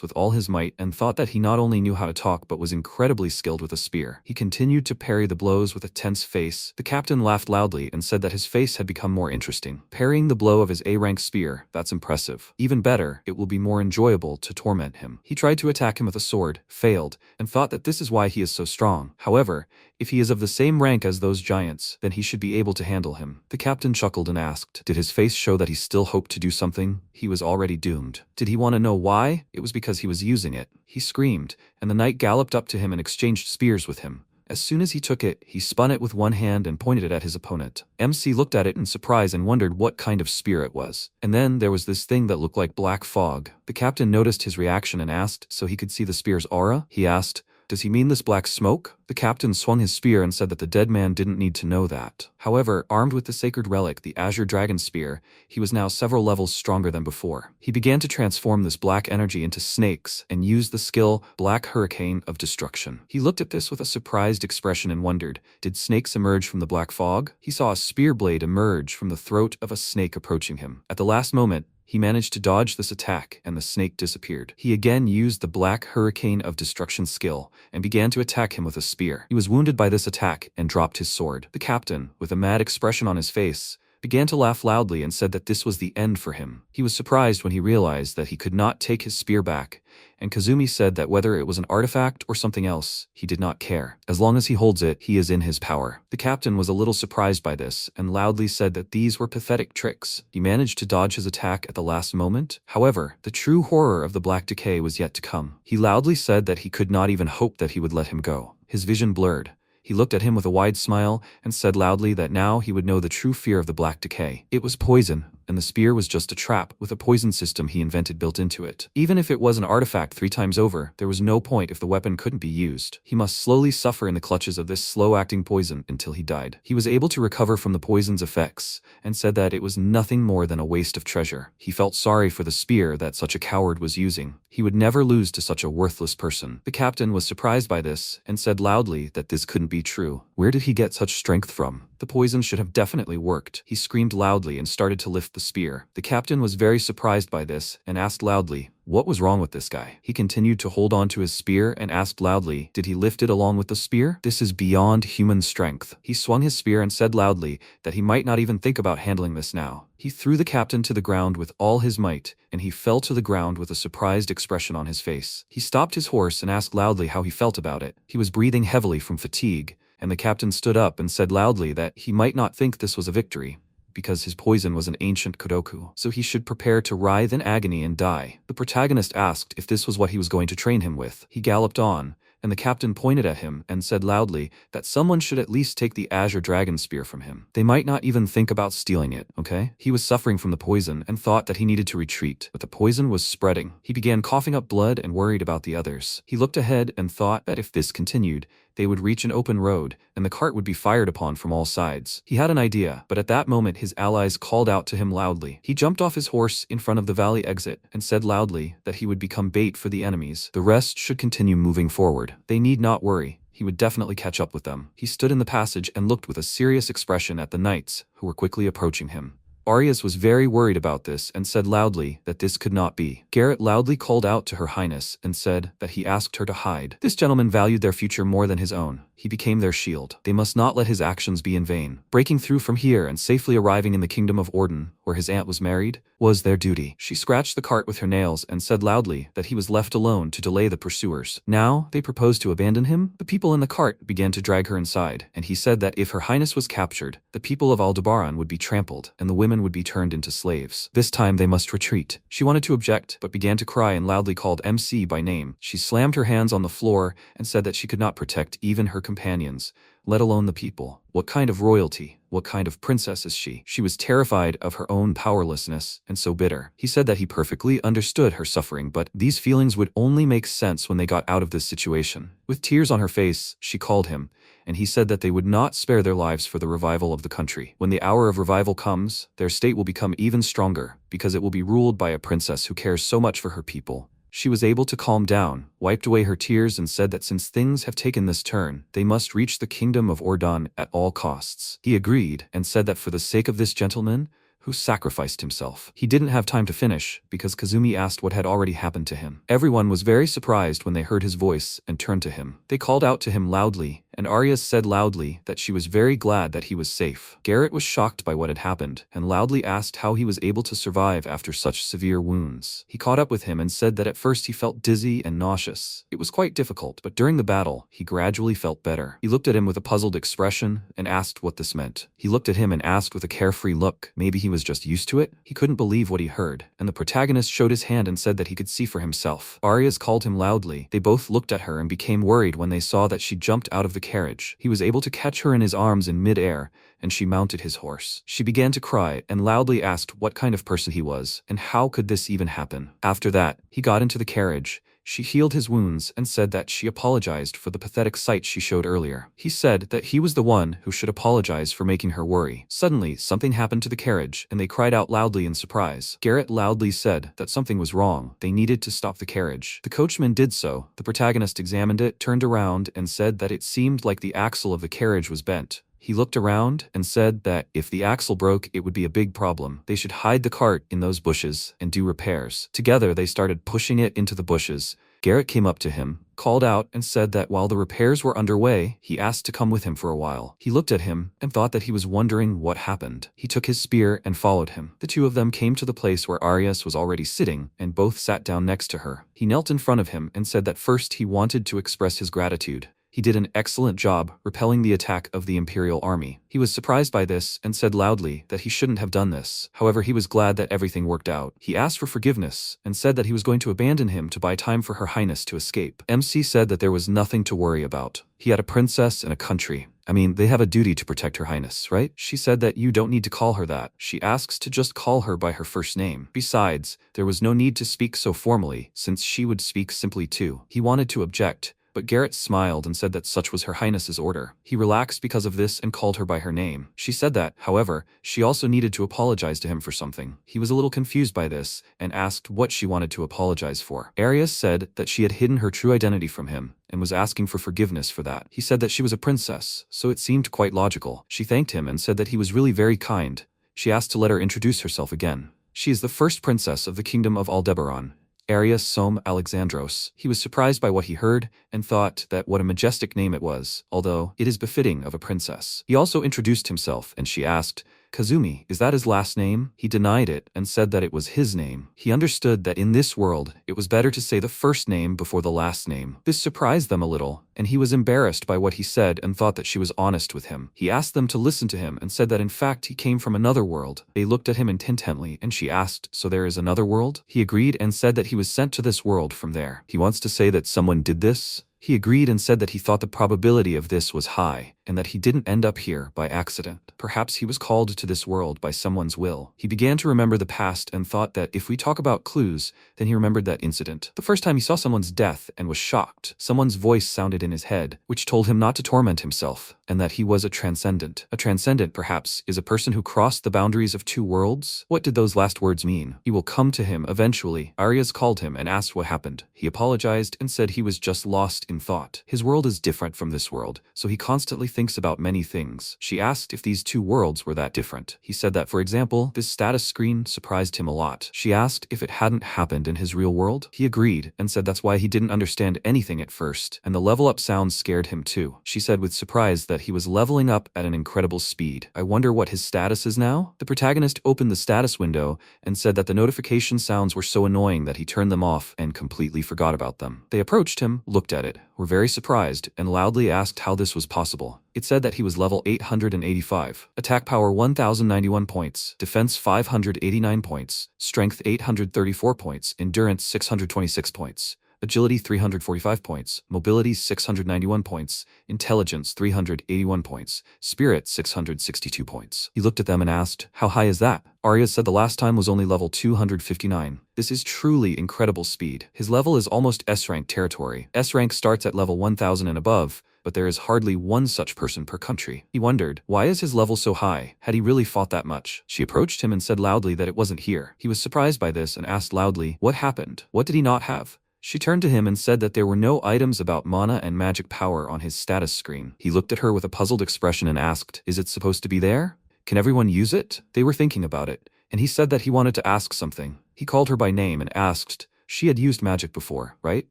with all his might and thought that he not only knew how to talk but was incredibly skilled with a spear. He continued to parry the blows with a tense face. The captain laughed loudly and said that his face had become more interesting. Parrying the blow of his A-rank spear, that's impressive. Even better, it will be more enjoyable to torment him. He tried to attack him with a sword, failed, and thought that this is why he is so strong. However, if he is of the same rank as those giants, then he should be able to handle him. The captain chuckled and asked, did his face show that he still hoped to do something? He was already doomed. Did he want to know why? It was because he was using it. He screamed, and the knight galloped up to him and exchanged spears with him. As soon as he took it, he spun it with one hand and pointed it at his opponent. MC looked at it in surprise and wondered what kind of spear it was. And then there was this thing that looked like black fog. The captain noticed his reaction and asked, so he could see the spear's aura? He asked, does he mean this black smoke? The captain swung his spear and said that the dead man didn't need to know that. However, armed with the sacred relic, the Azure Dragon Spear, he was now several levels stronger than before. He began to transform this black energy into snakes and used the skill Black Hurricane of Destruction. He looked at this with a surprised expression and wondered, did snakes emerge from the black fog? He saw a spear blade emerge from the throat of a snake approaching him. At the last moment, he managed to dodge this attack, and the snake disappeared. He again used the Black Hurricane of Destruction skill, and began to attack him with a spear. He was wounded by this attack, and dropped his sword. The captain, with a mad expression on his face, began to laugh loudly and said that this was the end for him. He was surprised when he realized that he could not take his spear back, and Kazumi said that whether it was an artifact or something else, he did not care. As long as he holds it, he is in his power. The captain was a little surprised by this, and loudly said that these were pathetic tricks. He managed to dodge his attack at the last moment. However, the true horror of the Black Decay was yet to come. He loudly said that he could not even hope that he would let him go. His vision blurred. He looked at him with a wide smile and said loudly that now he would know the true fear of the Black Decay. It was poison, and the spear was just a trap with a poison system he invented built into it. Even if it was an artifact 3 times over, there was no point if the weapon couldn't be used. He must slowly suffer in the clutches of this slow-acting poison until he died. He was able to recover from the poison's effects, and said that it was nothing more than a waste of treasure. He felt sorry for the spear that such a coward was using. He would never lose to such a worthless person. The captain was surprised by this, and said loudly that this couldn't be true. Where did he get such strength from? The poison should have definitely worked. He screamed loudly and started to lift the spear. The captain was very surprised by this and asked loudly, what was wrong with this guy? He continued to hold on to his spear and asked loudly, did he lift it along with the spear? This is beyond human strength. He swung his spear and said loudly that he might not even think about handling this now. He threw the captain to the ground with all his might, and he fell to the ground with a surprised expression on his face. He stopped his horse and asked loudly how he felt about it. He was breathing heavily from fatigue, and the captain stood up and said loudly that he might not think this was a victory, because his poison was an ancient Kodoku, so he should prepare to writhe in agony and die. The protagonist asked if this was what he was going to train him with. He galloped on, and the captain pointed at him and said loudly that someone should at least take the Azure Dragon Spear from him. They might not even think about stealing it, okay? He was suffering from the poison and thought that he needed to retreat, but the poison was spreading. He began coughing up blood and worried about the others. He looked ahead and thought that if this continued, they would reach an open road, and the cart would be fired upon from all sides. He had an idea, but at that moment his allies called out to him loudly. He jumped off his horse in front of the valley exit and said loudly that he would become bait for the enemies. The rest should continue moving forward. They need not worry. He would definitely catch up with them. He stood in the passage and looked with a serious expression at the knights, who were quickly approaching him. Arias was very worried about this and said loudly that this could not be. Garrett loudly called out to Her Highness and said that he asked her to hide. This gentleman valued their future more than his own. he became their shield. They must not let his actions be in vain. Breaking through from here and safely arriving in the kingdom of Orden, where his aunt was married, was their duty. She scratched the cart with her nails and said loudly that he was left alone to delay the pursuers. Now, they proposed to abandon him. The people in the cart began to drag her inside, and he said that if her highness was captured, the people of Aldebaran would be trampled, and the women would be turned into slaves. This time they must retreat. She wanted to object, but began to cry and loudly called MC by name. She slammed her hands on the floor and said that she could not protect even her companions, let alone the people. What kind of royalty, what kind of princess is she? She was terrified of her own powerlessness and so bitter. He said that he perfectly understood her suffering, but these feelings would only make sense when they got out of this situation. With tears on her face, she called him, and he said that they would not spare their lives for the revival of the country. When the hour of revival comes, their state will become even stronger, because it will be ruled by a princess who cares so much for her people. She was able to calm down, wiped away her tears, and said that since things have taken this turn, they must reach the kingdom of Ordon at all costs. He agreed, and said that for the sake of this gentleman, who sacrificed himself. He didn't have time to finish, because Kazumi asked what had already happened to him. Everyone was very surprised when they heard his voice and turned to him. They called out to him loudly, and Arya said loudly that she was very glad that he was safe. Garrett was shocked by what had happened, and loudly asked how he was able to survive after such severe wounds. He caught up with him and said that at first he felt dizzy and nauseous. It was quite difficult, but during the battle, he gradually felt better. He looked at him with a puzzled expression and asked what this meant. He looked at him and asked with a carefree look. Maybe he was just used to it? He couldn't believe what he heard, and the protagonist showed his hand and said that he could see for himself. Arya's called him loudly. They both looked at her and became worried when they saw that she jumped out of the carriage. He was able to catch her in his arms in mid-air, and she mounted his horse. She began to cry and loudly asked what kind of person he was, and how could this even happen. After that, he got into the carriage. She healed his wounds and said that she apologized for the pathetic sight she showed earlier. He said that he was the one who should apologize for making her worry. Suddenly, something happened to the carriage, and they cried out loudly in surprise. Garrett loudly said that something was wrong. They needed to stop the carriage. The coachman did so. The protagonist examined it, turned around, and said that it seemed like the axle of the carriage was bent. He looked around and said that if the axle broke, it would be a big problem. They should hide the cart in those bushes and do repairs. Together, they started pushing it into the bushes. Garrett came up to him, called out, and said that while the repairs were underway, he asked to come with him for a while. He looked at him and thought that he was wondering what happened. He took his spear and followed him. The two of them came to the place where Arias was already sitting, and both sat down next to her. He knelt in front of him and said that first he wanted to express his gratitude. He did an excellent job repelling the attack of the Imperial army. He was surprised by this and said loudly that he shouldn't have done this. However, he was glad that everything worked out. He asked for forgiveness and said that he was going to abandon him to buy time for Her Highness to escape. MC said that there was nothing to worry about. He had a princess and a country. I mean, they have a duty to protect Her Highness, right? She said that you don't need to call her that. She asks to just call her by her first name. Besides, there was no need to speak so formally, since she would speak simply too. He wanted to object, but Garrett smiled and said that such was Her Highness's order. He relaxed because of this and called her by her name. She said that, however, she also needed to apologize to him for something. He was a little confused by this and asked what she wanted to apologize for. Arias said that she had hidden her true identity from him and was asking for forgiveness for that. He said that she was a princess, so it seemed quite logical. She thanked him and said that he was really very kind. She asked to let her introduce herself again. She is the first princess of the kingdom of Aldebaran, Arias Som Alexandros. He was surprised by what he heard and thought that what a majestic name it was, although it is befitting of a princess. He also introduced himself, and she asked, Kazumi, is that his last name? He denied it and said that it was his name. He understood that in this world, it was better to say the first name before the last name. This surprised them a little, and he was embarrassed by what he said and thought that she was honest with him. He asked them to listen to him and said that in fact he came from another world. They looked at him intently, and she asked, so there is another world? He agreed and said that he was sent to this world from there. He wants to say that someone did this? He agreed and said that he thought the probability of this was high, and that he didn't end up here by accident. Perhaps he was called to this world by someone's will. He began to remember the past and thought that if we talk about clues, then he remembered that incident. The first time he saw someone's death and was shocked. Someone's voice sounded in his head, which told him not to torment himself, and that he was a transcendent. A transcendent, perhaps, is a person who crossed the boundaries of two worlds? What did those last words mean? He will come to him eventually. Arias called him and asked what happened. He apologized and said he was just lost in thought. His world is different from this world, so he constantly thinks about many things. She asked if these two worlds were that different. He said that, for example, this status screen surprised him a lot. She asked if it hadn't happened in his real world. He agreed and said that's why he didn't understand anything at first, and the level up sounds scared him too. She said with surprise that he was leveling up at an incredible speed. I wonder what his status is now? The protagonist opened the status window and said that the notification sounds were so annoying that he turned them off and completely forgot about them. They approached him, looked at it, were very surprised, and loudly asked how this was possible. It said that he was level 885, attack power 1091 points, defense 589 points, strength 834 points, endurance 626 points, agility 345 points, mobility 691 points, intelligence 381 points, spirit 662 points. He looked at them and asked, how high is that? Arya said the last time was only level 259. This is truly incredible speed. His level is almost S-rank territory. S-rank starts at level 1000 and above, but there is hardly one such person per country. He wondered, why is his level so high? Had he really fought that much? She approached him and said loudly that it wasn't here. He was surprised by this and asked loudly, what happened? What did he not have? She turned to him and said that there were no items about mana and magic power on his status screen. He looked at her with a puzzled expression and asked, is it supposed to be there? Can everyone use it? They were thinking about it, and he said that he wanted to ask something. He called her by name and asked, she had used magic before, right?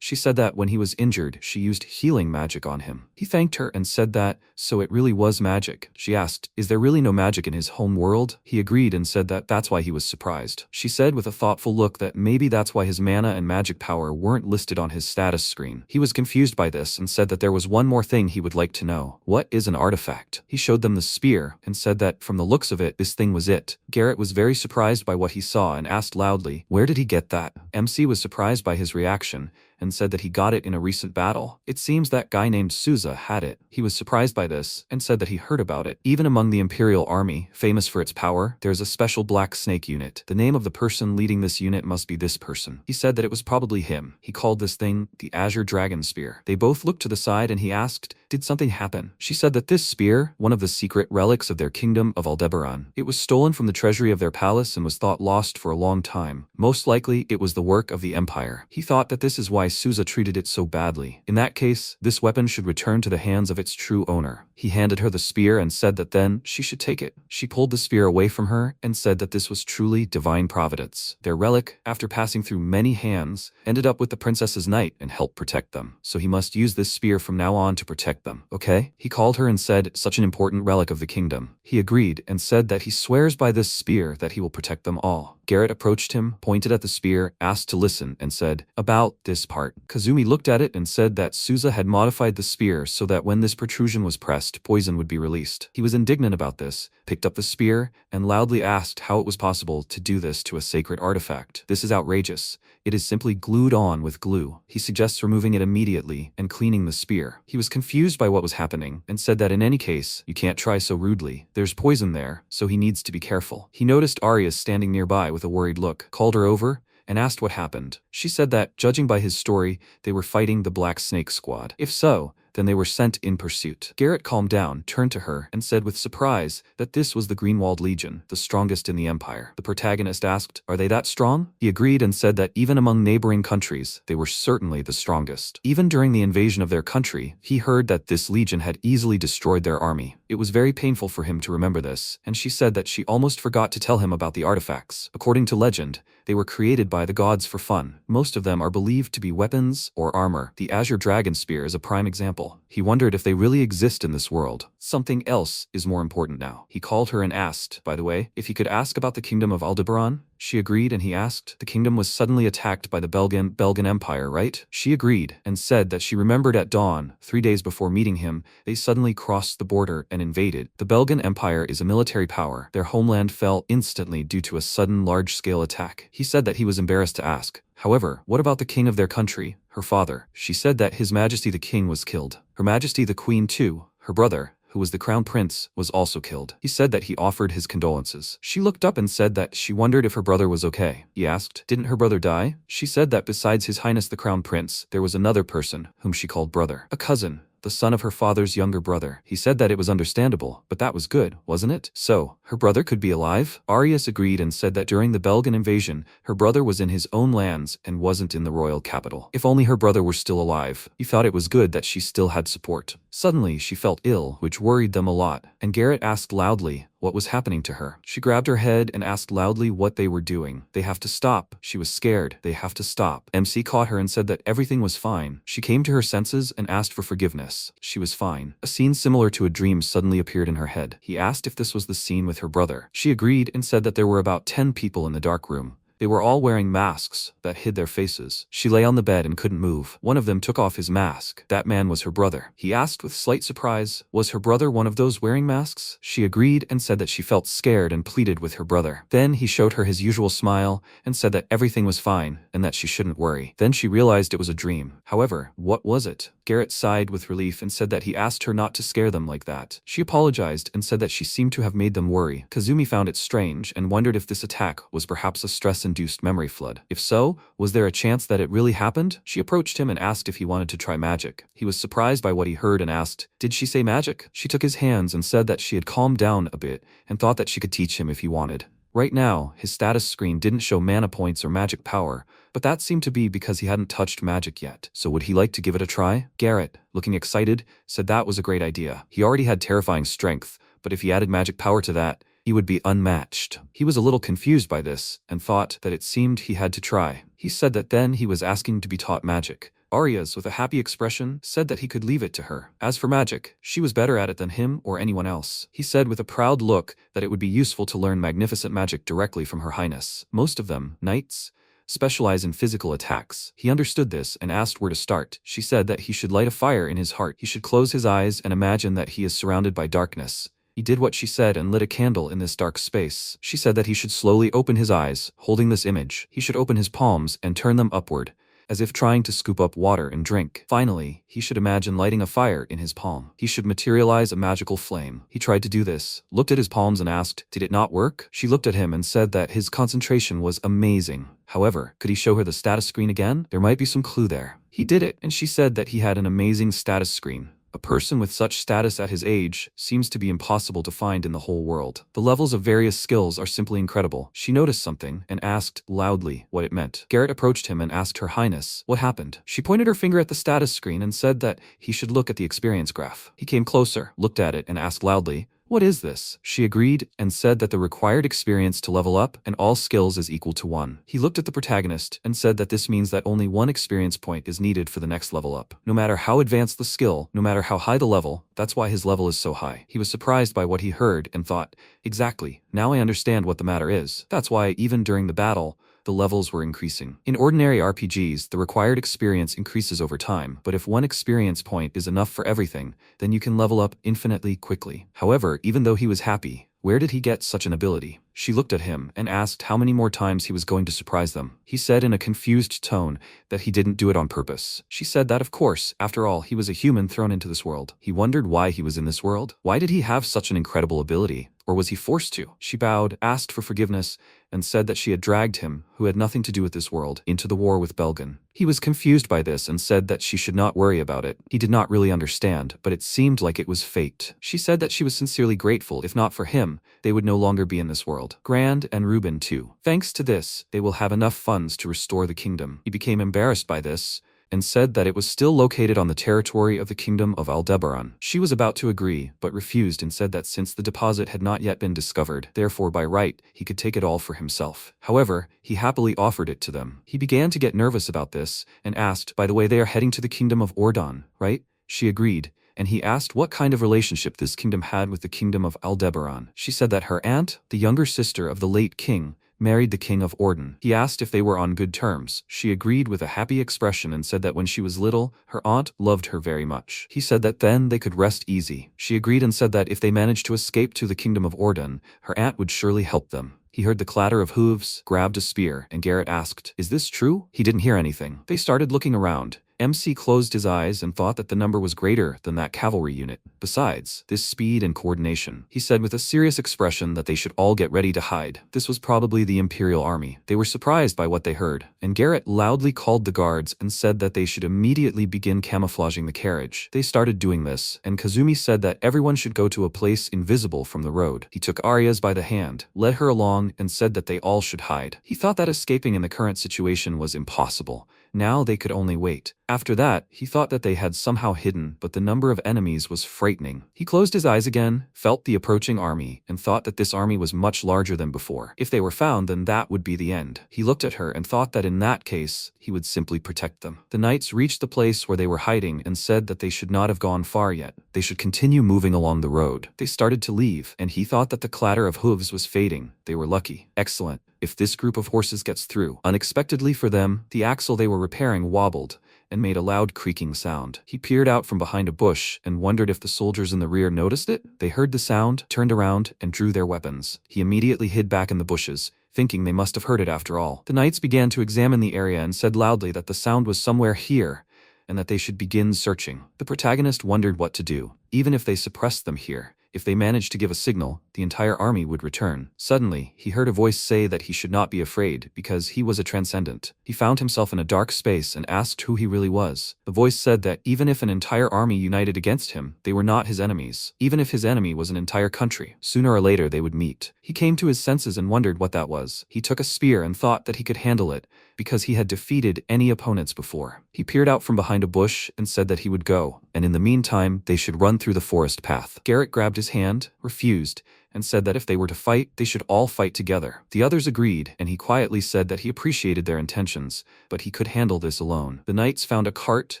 She said that when he was injured, she used healing magic on him. He thanked her and said that, so it really was magic. She asked, is there really no magic in his home world? He agreed and said that that's why he was surprised. She said with a thoughtful look that maybe that's why his mana and magic power weren't listed on his status screen. He was confused by this and said that there was one more thing he would like to know. What is an artifact? He showed them the spear and said that from the looks of it, this thing was it. Garrett was very surprised by what he saw and asked loudly, where did he get that? MC was surprised by his reaction and said that he got it in a recent battle. It seems that guy named Souza had it. He was surprised by this and said that he heard about it. Even among the Imperial Army, famous for its power, there's a special black snake unit. The name of the person leading this unit must be this person. He said that it was probably him. He called this thing the Azure Dragon Spear. They both looked to the side and he asked, did something happen? She said that this spear, one of the secret relics of their kingdom of Aldebaran, it was stolen from the treasury of their palace and was thought lost for a long time. Most likely, it was the work of the Empire. He thought that this is why Souza treated it so badly. In that case, this weapon should return to the hands of its true owner. He handed her the spear and said that then she should take it. She pulled the spear away from her and said that this was truly divine providence. Their relic, after passing through many hands, ended up with the princess's knight and helped protect them. So he must use this spear from now on to protect them. Okay? He called her and said, such an important relic of the kingdom. He agreed and said that he swears by this spear that he will protect them all. Garrett approached him, pointed at the spear, asked to listen, and said, about this part. Kazumi looked at it and said that Souza had modified the spear so that when this protrusion was pressed, poison would be released. He was indignant about this, picked up the spear, and loudly asked how it was possible to do this to a sacred artifact. This is outrageous. It is simply glued on with glue. He suggests removing it immediately and cleaning the spear. He was confused by what was happening and said that in any case, you can't try so rudely. There's poison there, so he needs to be careful. He noticed Arya standing nearby with a worried look, called her over, and asked what happened. She said that, judging by his story, they were fighting the Black Snake Squad. If so, then they were sent in pursuit. Garrett calmed down, turned to her, and said with surprise that this was the Greenwald Legion, the strongest in the Empire. The protagonist asked, are they that strong? He agreed and said that even among neighboring countries, they were certainly the strongest. Even during the invasion of their country, he heard that this legion had easily destroyed their army. It was very painful for him to remember this, and she said that she almost forgot to tell him about the artifacts. According to legend, they were created by the gods for fun. Most of them are believed to be weapons or armor. The Azure Dragon Spear is a prime example. He wondered if they really exist in this world. Something else is more important now. He called her and asked, by the way, if he could ask about the kingdom of Aldebaran. She agreed and he asked, the kingdom was suddenly attacked by the Belgan Empire, right? She agreed and said that she remembered at dawn, 3 days before meeting him, they suddenly crossed the border and invaded. The Belgan Empire is a military power. Their homeland fell instantly due to a sudden large-scale attack. He said that he was embarrassed to ask. However, what about the king of their country, her father? She said that His Majesty the King was killed. Her Majesty the Queen too, her brother, who was the crown prince, was also killed. He said that he offered his condolences. She looked up and said that she wondered if her brother was okay. He asked, didn't her brother die? She said that besides His Highness the Crown Prince, there was another person, whom she called brother. A cousin, the son of her father's younger brother. He said that it was understandable, but that was good, wasn't it? So, her brother could be alive? Arias agreed and said that during the Belgan invasion, her brother was in his own lands and wasn't in the royal capital. If only her brother were still alive. He thought it was good that she still had support. Suddenly, she felt ill, which worried them a lot, and Garrett asked loudly what was happening to her. She grabbed her head and asked loudly what they were doing. They have to stop. She was scared. They have to stop. MC caught her and said that everything was fine. She came to her senses and asked for forgiveness. She was fine. A scene similar to a dream suddenly appeared in her head. He asked if this was the scene with her brother. She agreed and said that there were about 10 people in the dark room. They were all wearing masks that hid their faces. She lay on the bed and couldn't move. One of them took off his mask. That man was her brother. He asked with slight surprise, was her brother one of those wearing masks? She agreed and said that she felt scared and pleaded with her brother. Then he showed her his usual smile and said that everything was fine and that she shouldn't worry. Then she realized it was a dream. However, what was it? Garrett sighed with relief and said that he asked her not to scare them like that. She apologized and said that she seemed to have made them worry. Kazumi found it strange and wondered if this attack was perhaps a stress-induced memory flood. If so, was there a chance that it really happened? She approached him and asked if he wanted to try magic. He was surprised by what he heard and asked, "Did she say magic?" She took his hands and said that she had calmed down a bit and thought that she could teach him if he wanted. Right now, his status screen didn't show mana points or magic power, but that seemed to be because he hadn't touched magic yet. So would he like to give it a try? Garrett, looking excited, said that was a great idea. He already had terrifying strength, but if he added magic power to that, he would be unmatched. He was a little confused by this and thought that it seemed he had to try. He said that then he was asking to be taught magic. Arias, with a happy expression, said that he could leave it to her. As for magic, she was better at it than him or anyone else. He said with a proud look that it would be useful to learn magnificent magic directly from Her Highness. Most of them, knights, specialize in physical attacks. He understood this and asked where to start. She said that he should light a fire in his heart. He should close his eyes and imagine that he is surrounded by darkness. He did what she said and lit a candle in this dark space. She said that he should slowly open his eyes, holding this image. He should open his palms and turn them upward, as if trying to scoop up water and drink. Finally, he should imagine lighting a fire in his palm. He should materialize a magical flame. He tried to do this, looked at his palms and asked, did it not work? She looked at him and said that his concentration was amazing. However, could he show her the status screen again? There might be some clue there. He did it, and she said that he had an amazing status screen. A person with such status at his age seems to be impossible to find in the whole world. The levels of various skills are simply incredible. She noticed something and asked loudly what it meant. Garrett approached him and asked Her Highness what happened. She pointed her finger at the status screen and said that he should look at the experience graph. He came closer, looked at it, and asked loudly, "What is this?" She agreed and said that the required experience to level up and all skills is equal to 1. He looked at the protagonist and said that this means that only 1 experience point is needed for the next level up. No matter how advanced the skill, no matter how high the level, that's why his level is so high. He was surprised by what he heard and thought, exactly, now I understand what the matter is. That's why even during the battle, the levels were increasing. In ordinary RPGs, the required experience increases over time, but if 1 experience point is enough for everything, then you can level up infinitely quickly. However, even though he was happy, where did he get such an ability? She looked at him and asked how many more times he was going to surprise them. He said in a confused tone that he didn't do it on purpose. She said that of course, after all, he was a human thrown into this world. He wondered why he was in this world. Why did he have such an incredible ability? Or was he forced to? She bowed, asked for forgiveness, and said that she had dragged him, who had nothing to do with this world, into the war with Belgan. He was confused by this and said that she should not worry about it. He did not really understand, but it seemed like it was fate. She said that she was sincerely grateful. If not for him, they would no longer be in this world. Grand and Reuben too. Thanks to this, they will have enough funds to restore the kingdom. He became embarrassed by this and said that it was still located on the territory of the kingdom of Aldebaran. She was about to agree, but refused and said that since the deposit had not yet been discovered, therefore by right, he could take it all for himself. However, he happily offered it to them. He began to get nervous about this and asked, by the way, they are heading to the kingdom of Ordon, right? She agreed, and he asked what kind of relationship this kingdom had with the kingdom of Aldebaran. She said that her aunt, the younger sister of the late king, married the king of Ordon. He asked if they were on good terms. She agreed with a happy expression and said that when she was little, her aunt loved her very much. He said that then they could rest easy. She agreed and said that if they managed to escape to the kingdom of Ordon, her aunt would surely help them. He heard the clatter of hooves, grabbed a spear, and Garrett asked, "Is this true?" He didn't hear anything. They started looking around. MC closed his eyes and thought that the number was greater than that cavalry unit. Besides, this speed and coordination. He said with a serious expression that they should all get ready to hide. This was probably the Imperial army. They were surprised by what they heard, and Garrett loudly called the guards and said that they should immediately begin camouflaging the carriage. They started doing this, and Kazumi said that everyone should go to a place invisible from the road. He took Arias by the hand, led her along, and said that they all should hide. He thought that escaping in the current situation was impossible. Now they could only wait. After that, he thought that they had somehow hidden, but the number of enemies was frightening. He closed his eyes again, felt the approaching army, and thought that this army was much larger than before. If they were found, then that would be the end. He looked at her and thought that in that case, he would simply protect them. The knights reached the place where they were hiding and said that they should not have gone far yet. They should continue moving along the road. They started to leave, and he thought that the clatter of hooves was fading. They were lucky. Excellent. If this group of horses gets through. Unexpectedly for them, the axle they were repairing wobbled and made a loud creaking sound. He peered out from behind a bush and wondered if the soldiers in the rear noticed it. They heard the sound, turned around, and drew their weapons. He immediately hid back in the bushes, thinking they must have heard it after all. The knights began to examine the area and said loudly that the sound was somewhere here and that they should begin searching. The protagonist wondered what to do. Even if they suppressed them here, if they managed to give a signal, the entire army would return. Suddenly, he heard a voice say that he should not be afraid because he was a transcendent. He found himself in a dark space and asked who he really was. The voice said that even if an entire army united against him, they were not his enemies. Even if his enemy was an entire country, sooner or later they would meet. He came to his senses and wondered what that was. He took a spear and thought that he could handle it because he had defeated any opponents before. He peered out from behind a bush and said that he would go, and in the meantime, they should run through the forest path. Garrett grabbed his hand, refused, and said that if they were to fight, they should all fight together. The others agreed, and he quietly said that he appreciated their intentions, but he could handle this alone. The knights found a cart,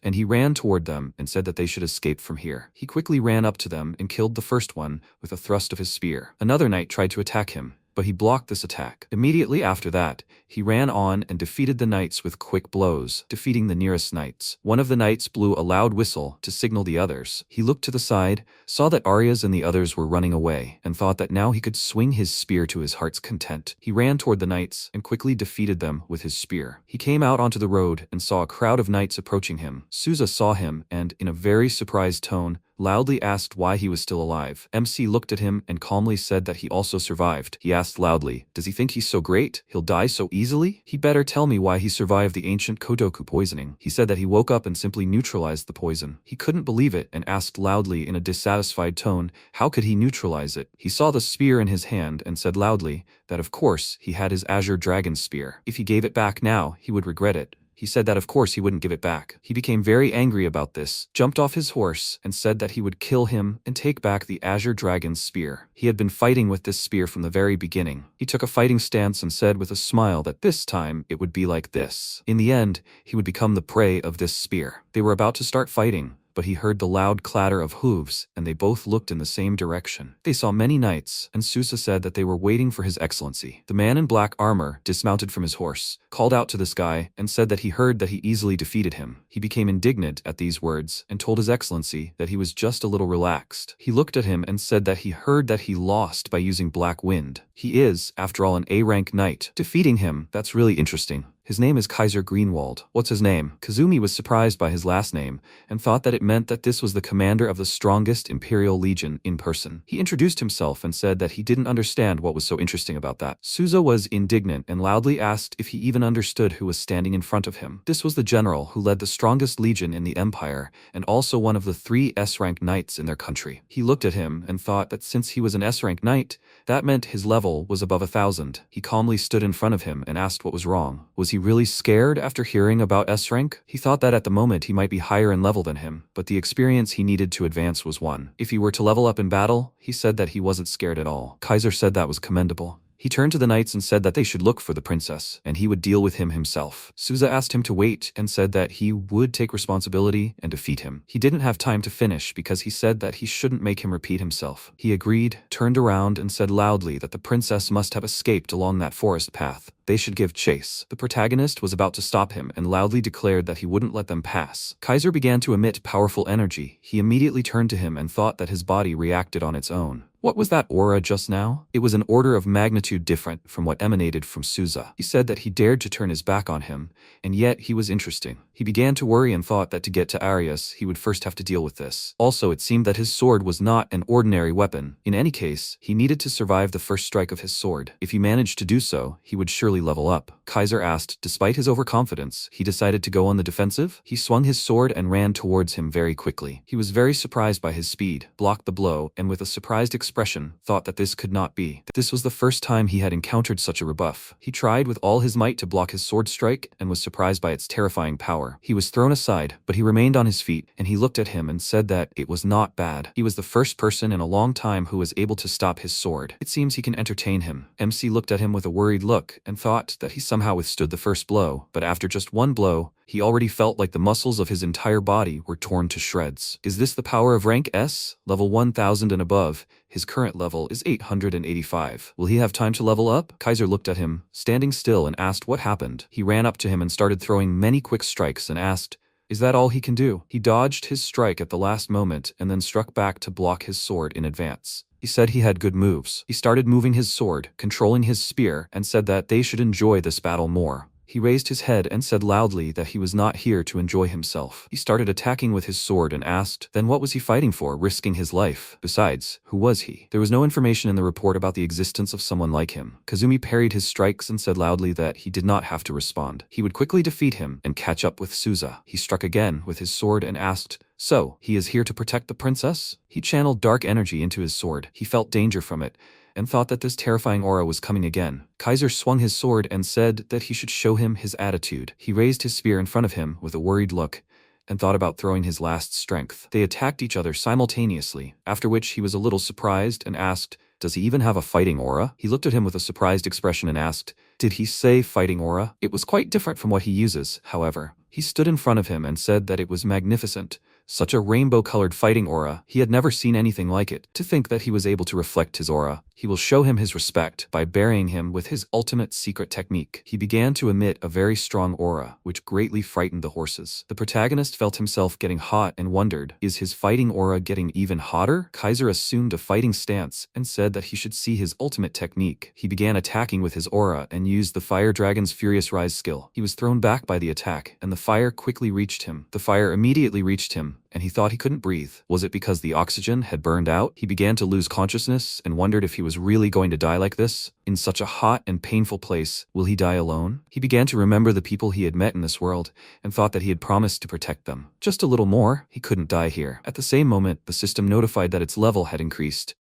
and he ran toward them and said that they should escape from here. He quickly ran up to them and killed the first one with a thrust of his spear. Another knight tried to attack him, but he blocked this attack. Immediately after that, he ran on and defeated the knights with quick blows, defeating the nearest knights. One of the knights blew a loud whistle to signal the others. He looked to the side, saw that Arya's and the others were running away, and thought that now he could swing his spear to his heart's content. He ran toward the knights and quickly defeated them with his spear. He came out onto the road and saw a crowd of knights approaching him. Souza saw him and, in a very surprised tone, loudly asked why he was still alive. MC looked at him and calmly said that he also survived. He asked loudly, "Does he think he's so great? He'll die so easily? He better tell me why he survived the ancient Kodoku poisoning." He said that he woke up and simply neutralized the poison. He couldn't believe it and asked loudly in a dissatisfied tone, how could he neutralize it? He saw the spear in his hand and said loudly that of course he had his Azure Dragon spear. If he gave it back now, he would regret it. He said that of course he wouldn't give it back. He became very angry about this, jumped off his horse, and said that he would kill him and take back the Azure Dragon's spear. He had been fighting with this spear from the very beginning. He took a fighting stance and said with a smile that this time it would be like this. In the end, he would become the prey of this spear. They were about to start fighting, but he heard the loud clatter of hooves, and they both looked in the same direction. They saw many knights, and Souza said that they were waiting for his excellency. The man in black armor dismounted from his horse, called out to this guy, and said that he heard that he easily defeated him. He became indignant at these words, and told his excellency that he was just a little relaxed. He looked at him and said that he heard that he lost by using Black Wind. He is, after all, an A-rank knight. Defeating him, that's really interesting. His name is Kaiser Greenwald. What's his name? Kazumi was surprised by his last name and thought that it meant that this was the commander of the strongest Imperial Legion in person. He introduced himself and said that he didn't understand what was so interesting about that. Souza was indignant and loudly asked if he even understood who was standing in front of him. This was the general who led the strongest legion in the Empire and also one of the 3 S-rank knights in their country. He looked at him and thought that since he was an S-rank knight, that meant his level was above 1,000. He calmly stood in front of him and asked what was wrong. Was he really scared after hearing about S-rank? He thought that at the moment he might be higher in level than him, but the experience he needed to advance was 1. If he were to level up in battle, he said that he wasn't scared at all. Kaiser said that was commendable. He turned to the knights and said that they should look for the princess, and he would deal with him himself. Souza asked him to wait and said that he would take responsibility and defeat him. He didn't have time to finish because he said that he shouldn't make him repeat himself. He agreed, turned around and said loudly that the princess must have escaped along that forest path. They should give chase. The protagonist was about to stop him and loudly declared that he wouldn't let them pass. Kaiser began to emit powerful energy. He immediately turned to him and thought that his body reacted on its own. What was that aura just now? It was an order of magnitude different from what emanated from Souza. He said that he dared to turn his back on him, and yet he was interesting. He began to worry and thought that to get to Arius, he would first have to deal with this. Also, it seemed that his sword was not an ordinary weapon. In any case, he needed to survive the first strike of his sword. If he managed to do so, he would surely level up. Kaiser asked, despite his overconfidence, he decided to go on the defensive? He swung his sword and ran towards him very quickly. He was very surprised by his speed, blocked the blow, and with a surprised expression expression, thought that this could not be. This was the first time he had encountered such a rebuff. He tried with all his might to block his sword strike and was surprised by its terrifying power. He was thrown aside, but he remained on his feet, and he looked at him and said that it was not bad. He was the first person in a long time who was able to stop his sword. It seems he can entertain him. MC looked at him with a worried look and thought that he somehow withstood the first blow, but after just one blow, he already felt like the muscles of his entire body were torn to shreds. Is this the power of rank S, level 1000 and above? His current level is 885. Will he have time to level up? Kaiser looked at him, standing still, and asked what happened. He ran up to him and started throwing many quick strikes and asked, "Is that all he can do?" He dodged his strike at the last moment and then struck back to block his sword in advance. He said he had good moves. He started moving his sword, controlling his spear, and said that they should enjoy this battle more. He raised his head and said loudly that he was not here to enjoy himself. He started attacking with his sword and asked, then what was he fighting for, risking his life? Besides, who was he? There was no information in the report about the existence of someone like him. Kazumi parried his strikes and said loudly that he did not have to respond. He would quickly defeat him and catch up with Souza. He struck again with his sword and asked, so, he is here to protect the princess? He channeled dark energy into his sword. He felt danger from it, and thought that this terrifying aura was coming again. Kaiser swung his sword and said that he should show him his attitude. He raised his spear in front of him with a worried look, and thought about throwing his last strength. They attacked each other simultaneously, after which he was a little surprised and asked, does he even have a fighting aura? He looked at him with a surprised expression and asked, did he say fighting aura? It was quite different from what he uses, however. He stood in front of him and said that it was magnificent. Such a rainbow-colored fighting aura, he had never seen anything like it. To think that he was able to reflect his aura, he will show him his respect by burying him with his ultimate secret technique. He began to emit a very strong aura, which greatly frightened the horses. The protagonist felt himself getting hot and wondered, is his fighting aura getting even hotter? Kaiser assumed a fighting stance and said that he should see his ultimate technique. He began attacking with his aura and used the Fire Dragon's Furious Rise skill. He was thrown back by the attack, and the fire quickly reached him. The fire immediately reached him, and he thought he couldn't breathe. Was it because the oxygen had burned out? He began to lose consciousness and wondered if he was really going to die like this. In such a hot and painful place, will he die alone? He began to remember the people he had met in this world and thought that he had promised to protect them. Just a little more, he couldn't die here. At the same moment, the system notified that its level had increased.